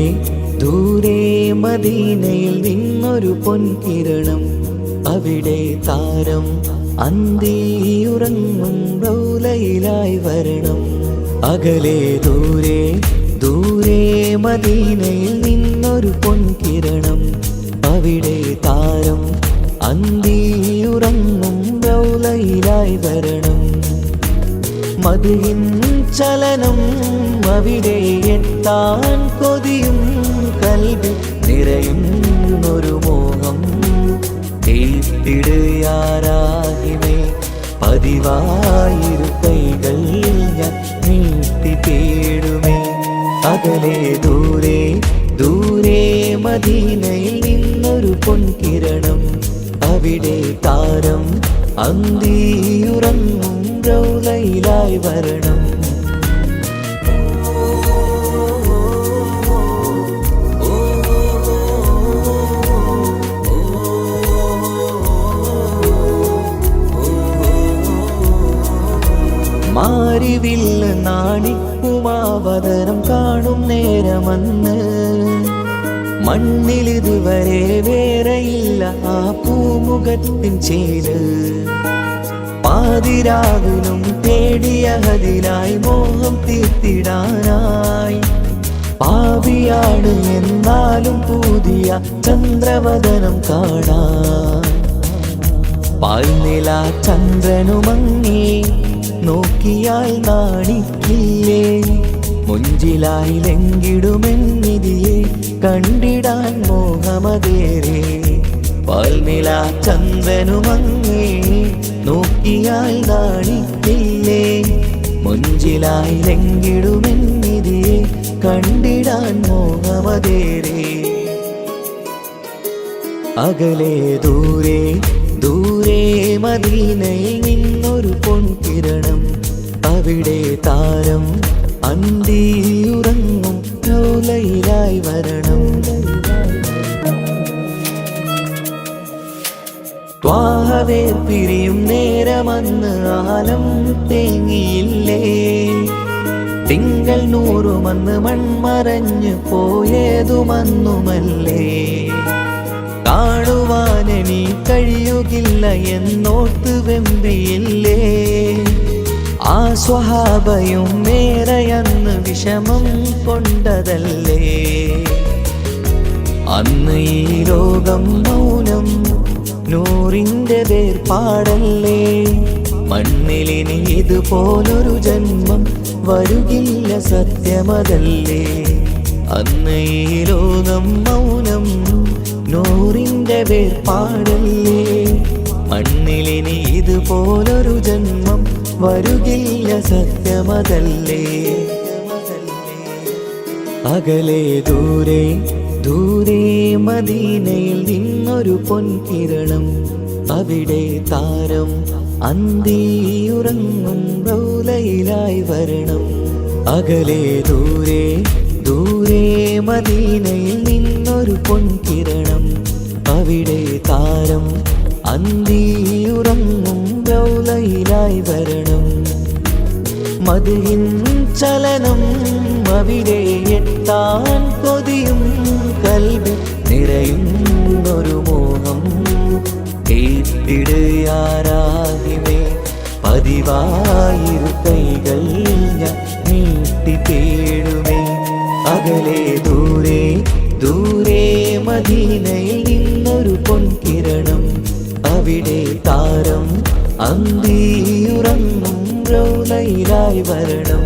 ദൂരെ മദീനയിൽ നിന്നൊരു പൊൻകിരണം അവിടെ താരം അന്തിയുറങ്ങും റൗലയിലായി വരണം അകലെ ദൂരെ ദൂരെ മദീനയിൽ നിന്നൊരു പൊൻകിരണം അവിടെ താരം അന്തിയുറങ്ങും റൗലയിലായി വരണം മദിയിൻ ചലനം അവിടെ എത്താൻ കൊതിയും കൽബിൽ നിറയുന്നൊരു മോഹം തീർത്തിടുയാരാഹിമേ പതിവായിരു കൈകൾ ഞാൻ നീട്ടി തേടുമേ അകലെ ദൂരെ ദൂരെ മദീനയിൽ നിന്നൊരു പൊൻകിരണം അവിടെ താരം അന്തിയുറങ്ങും റൗലയിലായി വരണം മാരിവില്ല് നാണിക്കുമാവതരം കാണും നേരമന്ന് മണ്ണിലിതുവരെ വേറെയില്ല ആ പൂമുഖത്തിൻ ചേര് പാതിരാവിലും തേടിയതിനായി മോഹം തീർത്തിടാനായി പാപിയാണ് എന്നാലും പുതിയ ചന്ദ്രവദനം കാണാൻ പാൽനില ചന്ദ്രനുമങ്ങി നോക്കിയാൽ നാണിക്കില്ലേ മുഞ്ചിലായി ലംഘിടുമെന്നിതിയെ കണ്ടിടാൻ മോഹമതേരെ പാൽനില ചന്ദ്രനുമങ്ങി നോക്കിയാൽ നാണിക്കില്ലേ മുഞ്ചിലായി ലംഘിടുമെന്നിതിയെ കണ്ടിടാൻ മോഹമതേരെ അകലെ ദൂരെ ദൂരെ മദീനയിൽ നിന്നൊരു പൊൻകിരണം അവിടെ താരം അന്തിയുറങ്ങും റൗലയിലായി വരണം ത്വാഹവേർ പിരിയും നേരമന്ന് ആലം തേങ്ങിയില്ലേ തിങ്കൾ നൂറുമന്ന് മൺമറഞ്ഞു പോയതുമന്നുമല്ലേ കാണുവാനെനി കഴിയുകില്ല എന്നോർത്ത് വെമ്പിയില്ലേ ആ സ്വഹാബയും മേറയന്ന് വിഷമം കൊണ്ടതല്ലേ അന്ന് ഈ ലോകം മൗനം നൂറിൻ്റെ വേർപാടല്ലേ മണ്ണിലിനി ഇതുപോലൊരു ജന്മം വരുകില്ല സത്യമതല്ലേ അന്ന് ഈ ലോകം മൗനം നൂറിൻ്റെ വേർപാടല്ലേ മണ്ണിലിനി ഇതുപോലൊരു ജന്മം വരുകില്ല സത്യമതല്ലേ അകലെ ദൂരെ ദൂരെ മദീനയിൽ നിന്നൊരു പൊൻകിരണം അവിടെ താരം അന്തിയുറങ്ങും റൗലയിലായി വരണം അകലെ ദൂരെ ദൂരെ മദീനയിൽ നിന്നൊരു പൊൻകിരണം, അവിടെ താരം അന്തിയുറങ്ങും റൗളയിലായി വരണം. മദിഹിൻ ചലനം അവിടെ എത്താൻ കൊതിയും കൽബിൽ നിറയുന്നൊരു മോഹം. കേട്ടിടയാരാഹിമേ പതിവായിരു കൈകൾ ഞാൻ നീട്ടി തേടുമേ. അകലെ ദൂരെ ദൂരെ മദീനയിൽ നിന്നൊരു പൊൻകിരണം, അവിടെ താരം അന്തിയുറങ്ങും റൗളയിലായി വരണം.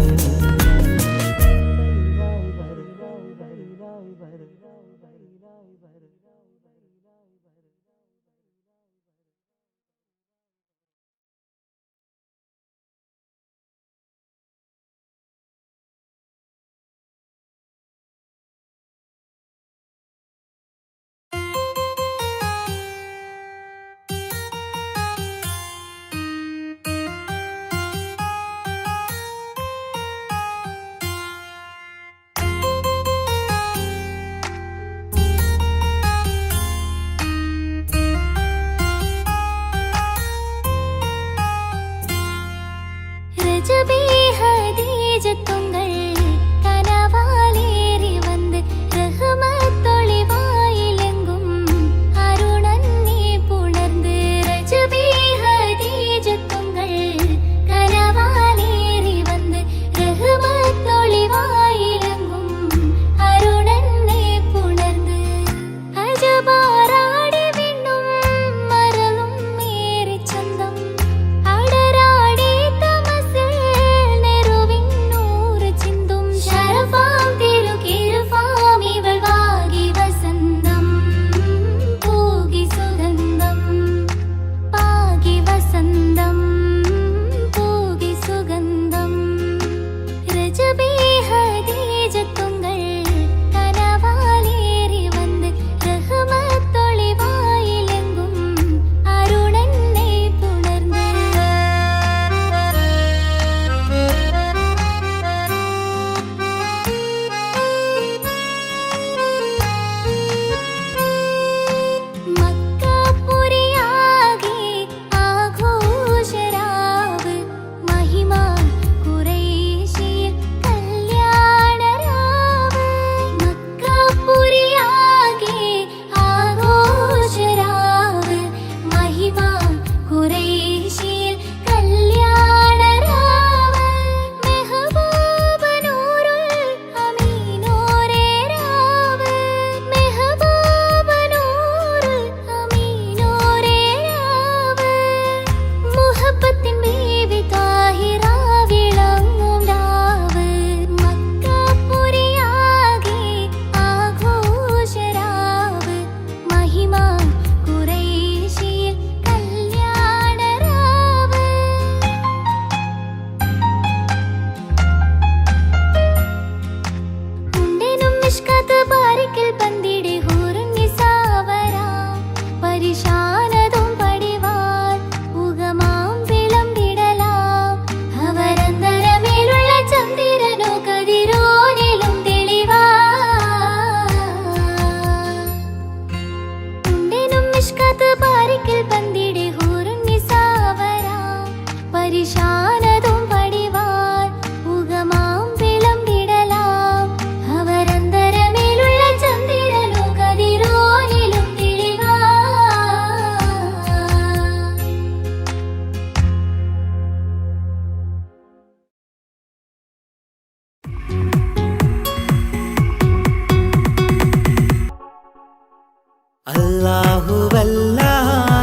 ரஜபி ஹதீஜத்துங்கள் கனவாலேறி வந்து ரஹ்மத்தொளிவாயிலெங்கும் அருணன்னே புணர்ந்து. ரஜபி ஹதீஜத்துங்கள் கனவாலேறி வந்து ரஹ்மத்தொளிவாயிலெங்கும் அருணன்னே புணர்ந்து. அஜபாராடி விண்ணும் மரலும் மேரி சந்தம் அடராடி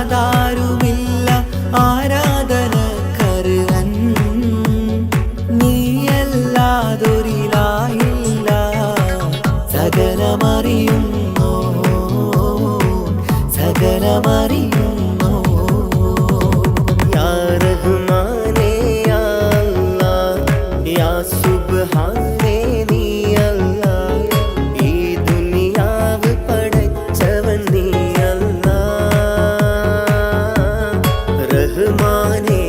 അല്ലാഹുവല്ലാതാരുമില്ല ആരാധനക്കർഹൻ, നീയല്ലാതൊരിലായില്ല സകലമറിയുന്നു സകലമറിയുന്നു. യാ റഹ്മാനേ യാ അല്ലാഹ് യാ സുബ്ഹാനേ നീ അല്ലാഹ്, ഈ ദുനിയാവ് പടച്ചവൻ നീ അല്ലാഹ്. റഹ്മാനേ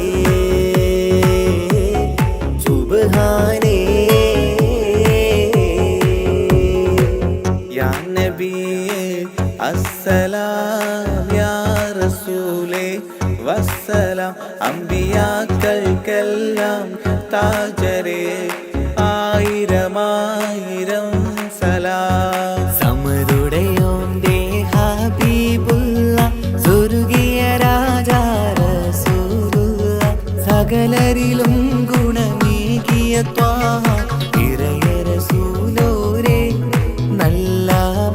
സുബ്ഹാനേ
സലാം താജരെ ആയിരമായിരം സലാം.
സമരുടയോന്റെ ഹബീബുള്ള സ്വർഗീയ രാജാ റസൂലുള്ള സകലരിലും ഗുണമേകിയ ത്വാഹ ഇറയ റസൂലോരേ നല്ല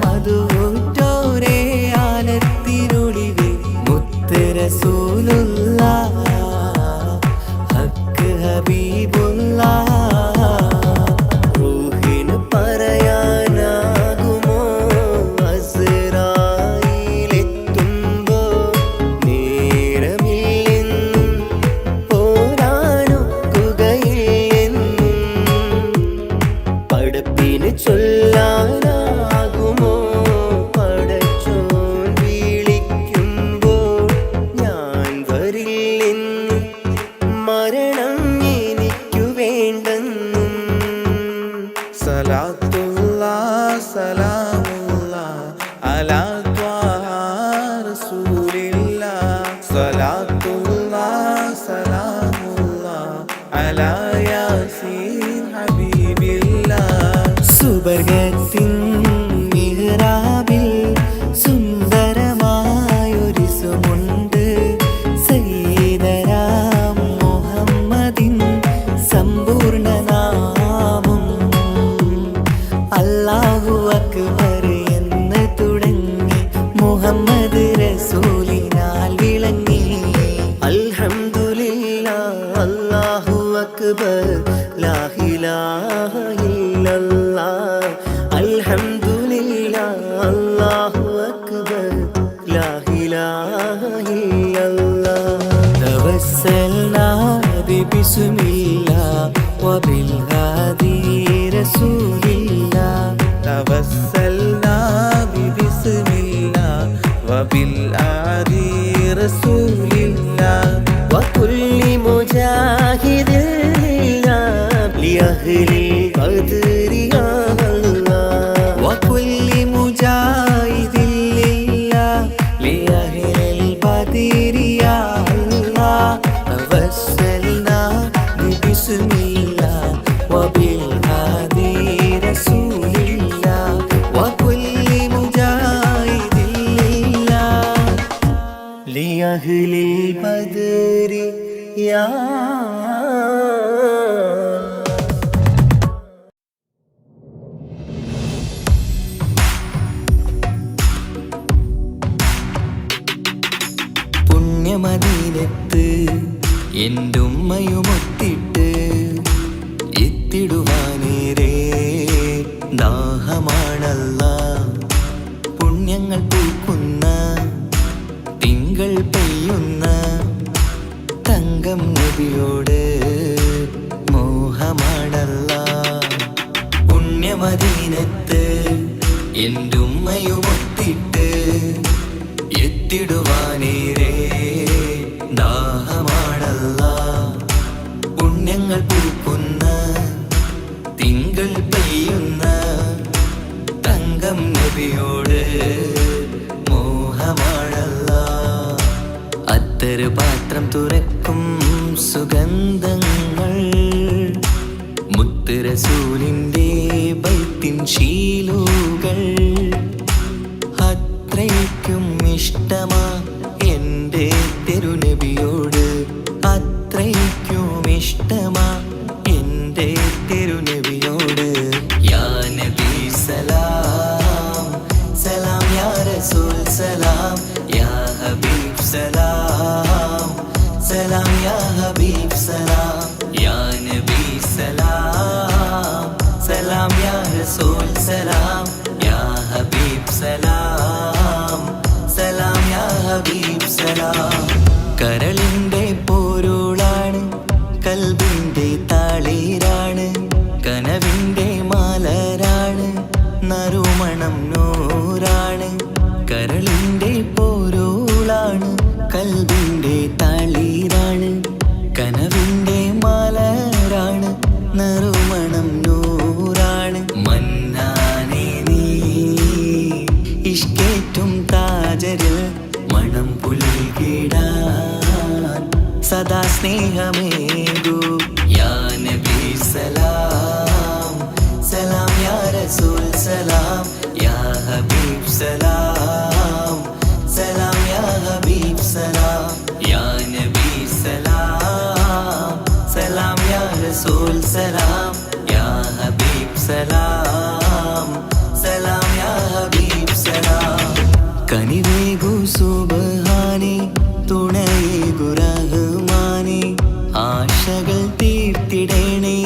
മധുറ്റോരേ ആലത്തിനൊളിവേ മുത്ത് റസൂലുള്ള ഹക്ക് ഹബീബുള്ള. റൂഹിന് പറയാനാകുമോ അസ്റായിലെത്തുമ്പോ നേരമില്ലെന്നും പോരാനൊക്കുകയില്ലെന്നും പടപ്പിന് ചൊല്ലാനാകുമോ പടച്ചോൻ വിളിക്കുമ്പോൾ ഞാൻ വരില്ലെന്നും മരണം എനിക്കു വേണ്ടെന്നും.
സലാത്തുല്ലാ സലാമുല്ലാ അലാ ത്വാഹ റസൂലില്ലാ. സലാത്തുല്ലാ സലാമുല്ലാ അലാ യാസീൻ ഹബീബില്ലാ.
സുബർഗത്തിൻ മിഹ്റാബിൽ സുന്ദരമായൊരിസുമുണ്ട് സയ്യിദനാ മുഹമ്മദിൻ സമ്പൂർണ്ണ നാമം. അല്ലാഹു അക്ബർ എന്ന് തുടങ്ങി മുഹമ്മദ് റസൂലിനാൽ വിളങ്ങി. അൽഹംദുലില്ലാഹ് അല്ലാഹു അക്ബർ ലാ ഇലാഹ ഇല്ലല്ലാഹ്. അൽഹംദുലില്ലാഹ് അല്ലാഹു അക്ബർ ലാ ഇലാഹ ഇല്ലല്ലാഹ്. തവസ്സൽനാ ബിസ്മില്ലാഹ് വബിൽ ഹാദി റസൂലില്ലാഹ്.
തവസ്സൽനാ ബിസ്മില്ലാ വബിൽ ആദി റസൂലില്ലാ.
وكل مجاهد لله لأهل القدر يا الله. وكل مجاهد لله لأهل البدر يا الله. توسلنا ببسم الله وبالهادي رسول الله. وكل مجاهد لله لأهل البدر يا പുണ്യമദീനത്ത് എന്റുമ്മയുമൊത്തിട്ട് എത്തിടുവാനേരേ ദാഹമാണല്ല. പുണ്യങ്ങൾ പൂക്കുന്ന തിങ്കൾ പെയ്യുന്ന തങ്കം നബിയോട് മോഹമാണല്ല. പുണ്യമദീനത്ത് എന്റുമ്മയുമൊത്തിട്ട് എത്തിടുവാനേരേ ദാഹമാണല്ല. പുണ്യങ്ങൾ പൂക്കുന്ന തിങ്കൾ പെയ്യുന്ന തങ്കം നബിയോട് മോഹമാണല്ല. അത്തറ് പാത്രം തുറക്കും സുഗന്ധങ്ങൾ മുത്ത് റസൂലിൻ്റെ ബൈത്തിൻ ശീലുകൾ. അത്രയ്ക്കും ഇഷ്ടമാ എൻ്റെ തിരുനബിയോട്. അത്രയ്ക്കും ഇഷ്ടമാ എൻ്റെ തിരുനബിയോട്. യാ നബി സലാം സലാം യാ റസൂൽ സലാം യാ ഹബീബ് സലാം സലാം യാ ഹബീബ് സലാം യാ നബി സലാം സലാം യാ റസൂൽ സലാം യാ ഹബീബ് സലാം സലാം യാ ഹബീബ് സലാം. കരളിൻ്റെ പോരുളാണ് കൽബിൻ്റെ താളീരാണ് കനവിൻ്റെ മാലരാണ് നറുമണം നൂറാണ്. കരളിൻ്റെ പോരുളാണ് കൽബിൻ്റെ താളീരാണ് കനവിൻ്റെ മാലരാണ് നറുമണം നൂറാണ്. മന്നാനേ നീ ഇഷ്കേറ്റും താജരിൽ മണം പുൽകിടാൻ സദാ സ്നേഹമേകൂ. സലാം സലാം യാ ഹബീബ് സലാം. കനിവേകു സുബ്ഹാനേ തുണയേകു റഹ്മാനേ, ആശകൾ തീർത്തിടേണേ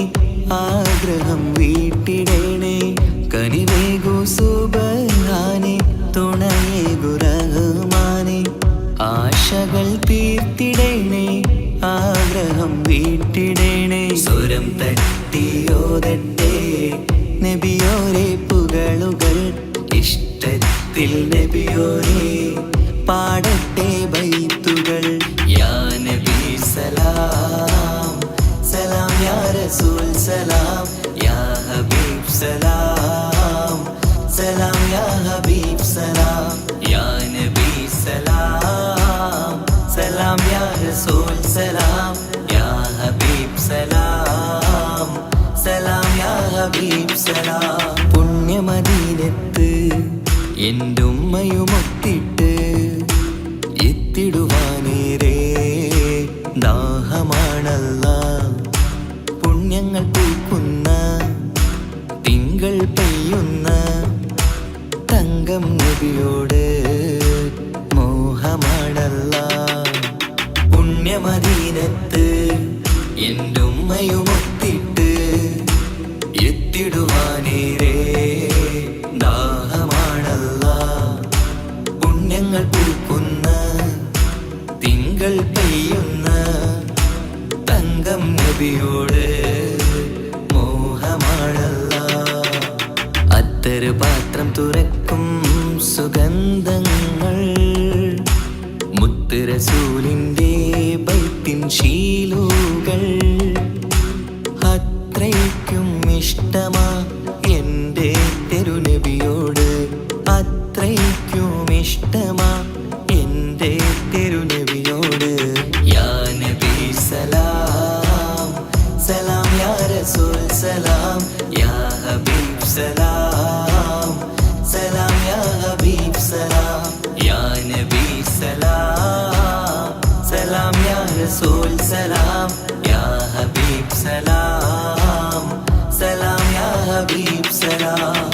ആഗ്രഹം വീട്ടിടേണേ. കനിവേകു സുബ്ഹാനേ തുണയേകു റഹ്മാനേ, ആശകൾ തീർത്തിടേണേ ആഗ്രഹം വീട്ടിടേണേ. സ്വരം തട്ടിയോതട്ടെ നബിയോരെ പുകളുകൾ, ഇഷ്ടത്തിൽ നബിയോരെ പാടട്ടെ ബൈത്തുകൾ. യാ നബി സലാം സലാം യാ റസൂൽ സലാം യാ ഹബീബ് സലാം സലാം യാ ഹബീബ് സലാം. യാ നബി സലാം സലാം യാ റസൂൽ സലാം യാ ഹബീബ് സലാം സലാം യാ ഹബീബ് സലാം. പുണ്യമദീനത്ത് എൻ്റെ ഉമ്മയുമൊത്തിട്ട് എത്തിടുവാനേരേ ദാഹമാണല്ലാ. പുണ്യങ്ങൾ പൂക്കുന്ന തിങ്കൾ പെയ്യുന്ന തങ്കം നബിയോട് മോഹമാണല്ലാ. പുണ്യമദീനത്ത് എൻ്റെ ഉമ്മയുമൊത്തിട്ട് എത്തിടുവാനേരേ ദാഹമാണല്ലാ. പുണ്യങ്ങൾ പൂക്കുന്ന തിങ്കൾ പെയ്യുന്ന തങ്കം നബിയോട് മോഹമാണല്ലാ. അത്തറ് പാത്രം തുറക്കും സുഗന്ധങ്ങൾ, മുത്ത് റസൂലിൻ്റെ ബൈത്തിൻ ശീലുകൾ. അത്രയ്ക്കും ഇഷ്ടമാ എൻ്റെ തിരുനബിയോട്, അത്രയ്ക്കും ഇഷ്ടമാ എൻ്റെ തിരുനബിയോട്. യാ നബി സലാം സലാം യാ റസൂൽ സലാം യാ ഹബീബ് സലാം സലാം യാ ഹബീബ് സലാം. യാ നബി സലാം സലാം യാ റസൂൽ സലാം യാ ഹബീബ് സലാം സലാം യാ ഹബീബ് സലാം.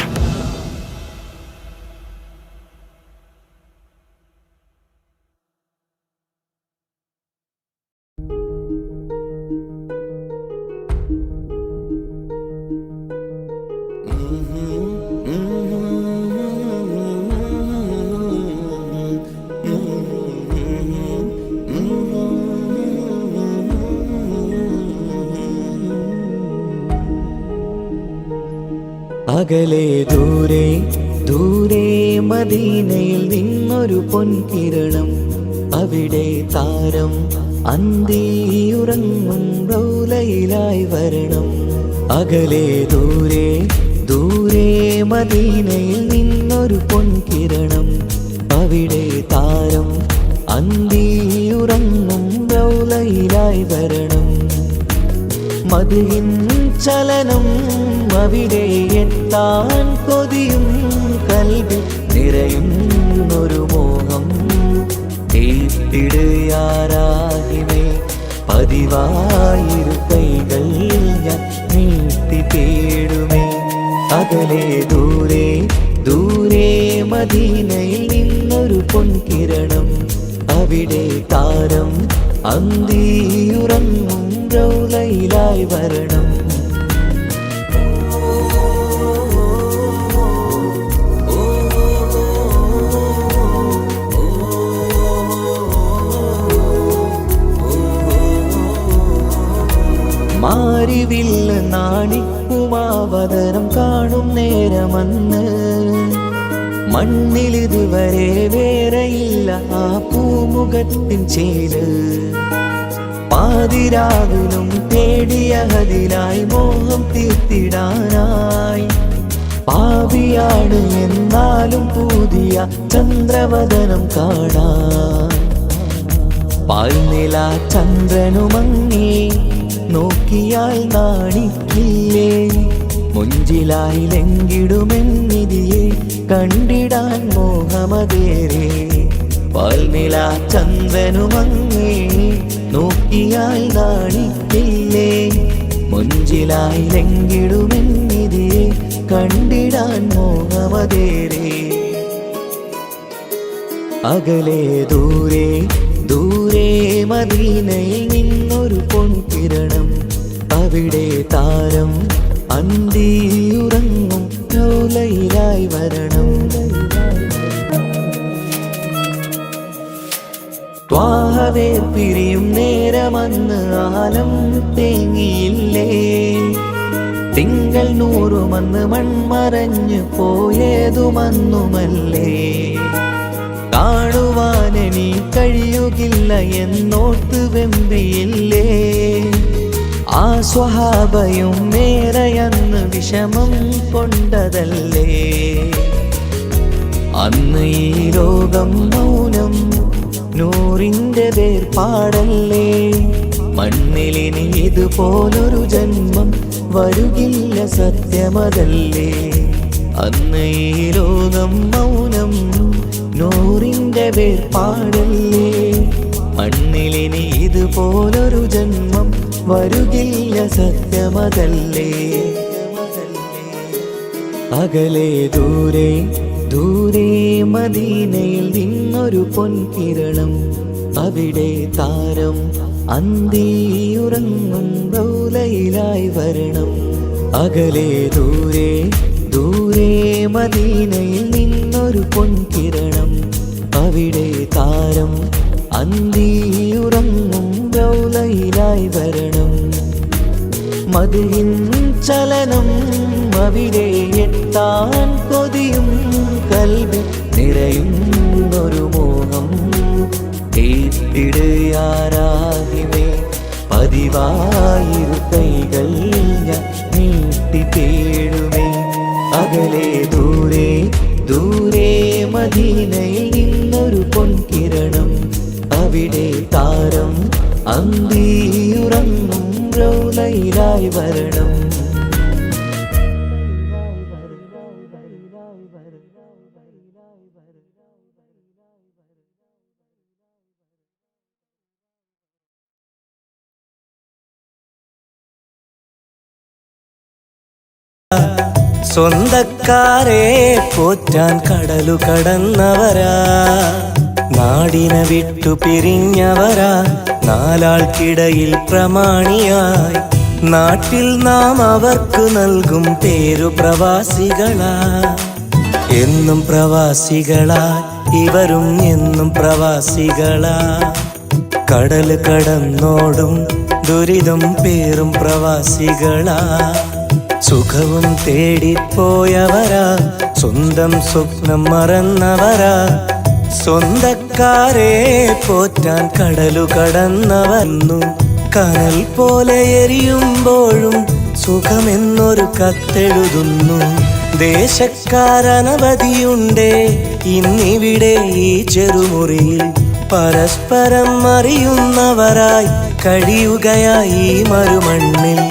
അകലെ ദൂരെ ദൂരെ മദീനയിൽ നിന്നൊരു പൊൻകിരണം, അവിടെ താരം അന്തിയുറങ്ങും റൗലയിലായി വരണം. അകലെ ദൂരെ ദൂരെ മദീനയിൽ നിന്നൊരു പൊൻകിരണം, അവിടെ താരം അന്തിയുറങ്ങും റൗലയിലായി വരണം. മദിയിൻ ചലനം അവിടെ എത്താൻ കൊതിയും, കൽവിൽ നിറയുന്നൊരു മോഹം. തീർത്തിടുയാരാഹിമേ പതിവായിരു കൈകൾ ഞാൻ നീട്ടി തേടുമേ. അകലെ ദൂരെ ദൂരെ മദീനയിൽ നിന്നൊരു പൊൻകിരണം, അവിടെ താരം അന്തിയുറങ്ങും റൗലയിലായി വരണം. മാരിവില്ല് നാണിക്കുമാവതരം കാണും നേരമന്ന്, മണ്ണിലിതുവരെ വേറെയില്ല ആ പൂമുഖത്തിൻ ചേര്. പാതിരാവിലും തേടിയ ഹദിനായി മോഹം തീർത്തിടാനായി, പാപിയാണ് എന്നാലും പുതിയ ചന്ദ്രവദനം കാണാൻ. പാൽനില ചന്ദ്രനുമങ്ങി നോക്കിയാൽ നാണിക്കില്ലേ, മുഞ്ചിലായി ലംഘിടുമെന്നിതിയെ കണ്ടിടാൻ മോഹമതേരെ. പാൽനില ചന്ദ്രനുമങ്ങി നോക്കിയാൽ നാണിക്കില്ലേ, മുഞ്ചിലായി ലംഘിടുമെന്നിതിയെ കണ്ടിടാൻ മോഹമതേറെ. അകലെ ദൂരെ ദൂരെ മദീനയിൽ നിന്നൊരു പൊൻകിരണം, അവിടെ താരം അന്തിയുറങ്ങും റൗലയിലായി വരണം. ത്വാഹവേ പിരിയും നേരമന്ന് ആലം തേങ്ങിയില്ലേ, തിങ്കൾ നൂറുമന്ന് മൺമറഞ്ഞു പോയതുമന്നുമല്ലേ. കാണുവാനെനി കഴിയുകില്ല എന്നോർത്ത് വെമ്പിയില്ലേ, ആ സ്വഹാബയും മേറയന്ന് വിഷമം കൊണ്ടതല്ലേ. അന്ന് ഈ ലോകം മൗനം, നൂറിൻ്റെ വേർപാടല്ലേ. മണ്ണിലിനി ഇതുപോലൊരു ജന്മം വരുകില്ല സത്യമതല്ലേ. അന്ന് ഈ ലോകം മൗനം, നൂറിൻ്റെ വേർപാടല്ലേ. മണ്ണിലിനി ഇതുപോലൊരു ജന്മം വരുകില്ല സത്യമതല്ലേ. അകലെ ദൂരെ ദൂരെ മദീനയിൽ നിന്നൊരു പൊൻകിരണം, അവിടെ താരം അന്തിയുറങ്ങും റൗലയിലായി വരണം. അകലെ ദൂരെ ദൂരെ മദീനയിൽ നിന്നൊരു പൊൻകിരണം, അവിടെ താരം അന്തിയുറങ്ങും റൗലയിലായി വരണം. മദിഹിൻ ചലനം അവിടെ എത്താൻ കൊതിയും കൽബിൽ നിറയുന്നൊരു മോഹം. കേട്ടിടയാരാഹിമേ പതിവായിരു കൈകൾ ഞാൻ നീട്ടി തേടുമേ. അകലെ ദൂരെ ദൂരെ മദീനയിൽ നിന്നൊരു പൊൻകിരണം, അവിടെ താരം അന്തിയുറങ്ങും റൗലയിലായി വരണം.
സ്വന്തക്കാരെ പോറ്റാൻ കടലു കടന്നവരാ, നാടിനെ വിട്ടു പിരിഞ്ഞവരാ, നാലാൾക്കിടയിൽ പ്രമാണിയായി നാട്ടിൽ നാം അവർക്ക് നൽകും പേരു പ്രവാസികളാ. എന്നും പ്രവാസികളാ, ഇവരും എന്നും പ്രവാസികളാ. കടല് കടന്നോടും ദുരിതം പേറും പ്രവാസികളാ. സുഖവും തേടിപ്പോയവരാ, സ്വന്തം സ്വപ്നം മറന്നവരാ. സ്വന്തക്കാരെ പോറ്റാൻ കടലു കടന്നവന്നു, കനൽ പോലെ എരിയുമ്പോഴും സുഖമെന്നൊരു കത്തെഴുതുന്നു. ദേശക്കാരനവധിയുണ്ടേ ഇന്നിവിടെ ഈ ചെറുമുറിയിൽ, പരസ്പരം അറിയുന്നവരായി കഴിയുകയായി ഈ മരുമണ്ണിൽ.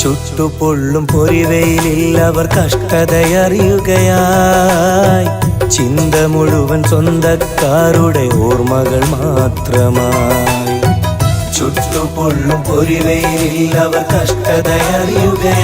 ചുട്ടുപൊള്ളും പൊരിവെയിലിൽ അവർ കഷ്ടതയറിയുകയായി, ചിന്ത മുഴുവൻ സ്വന്തക്കാരുടെ ഓർമ്മകൾ മാത്രമായി. ചുട്ടുപൊള്ളും പൊരിവെയിലിൽ അവർ കഷ്ടതയറിയുകയായി.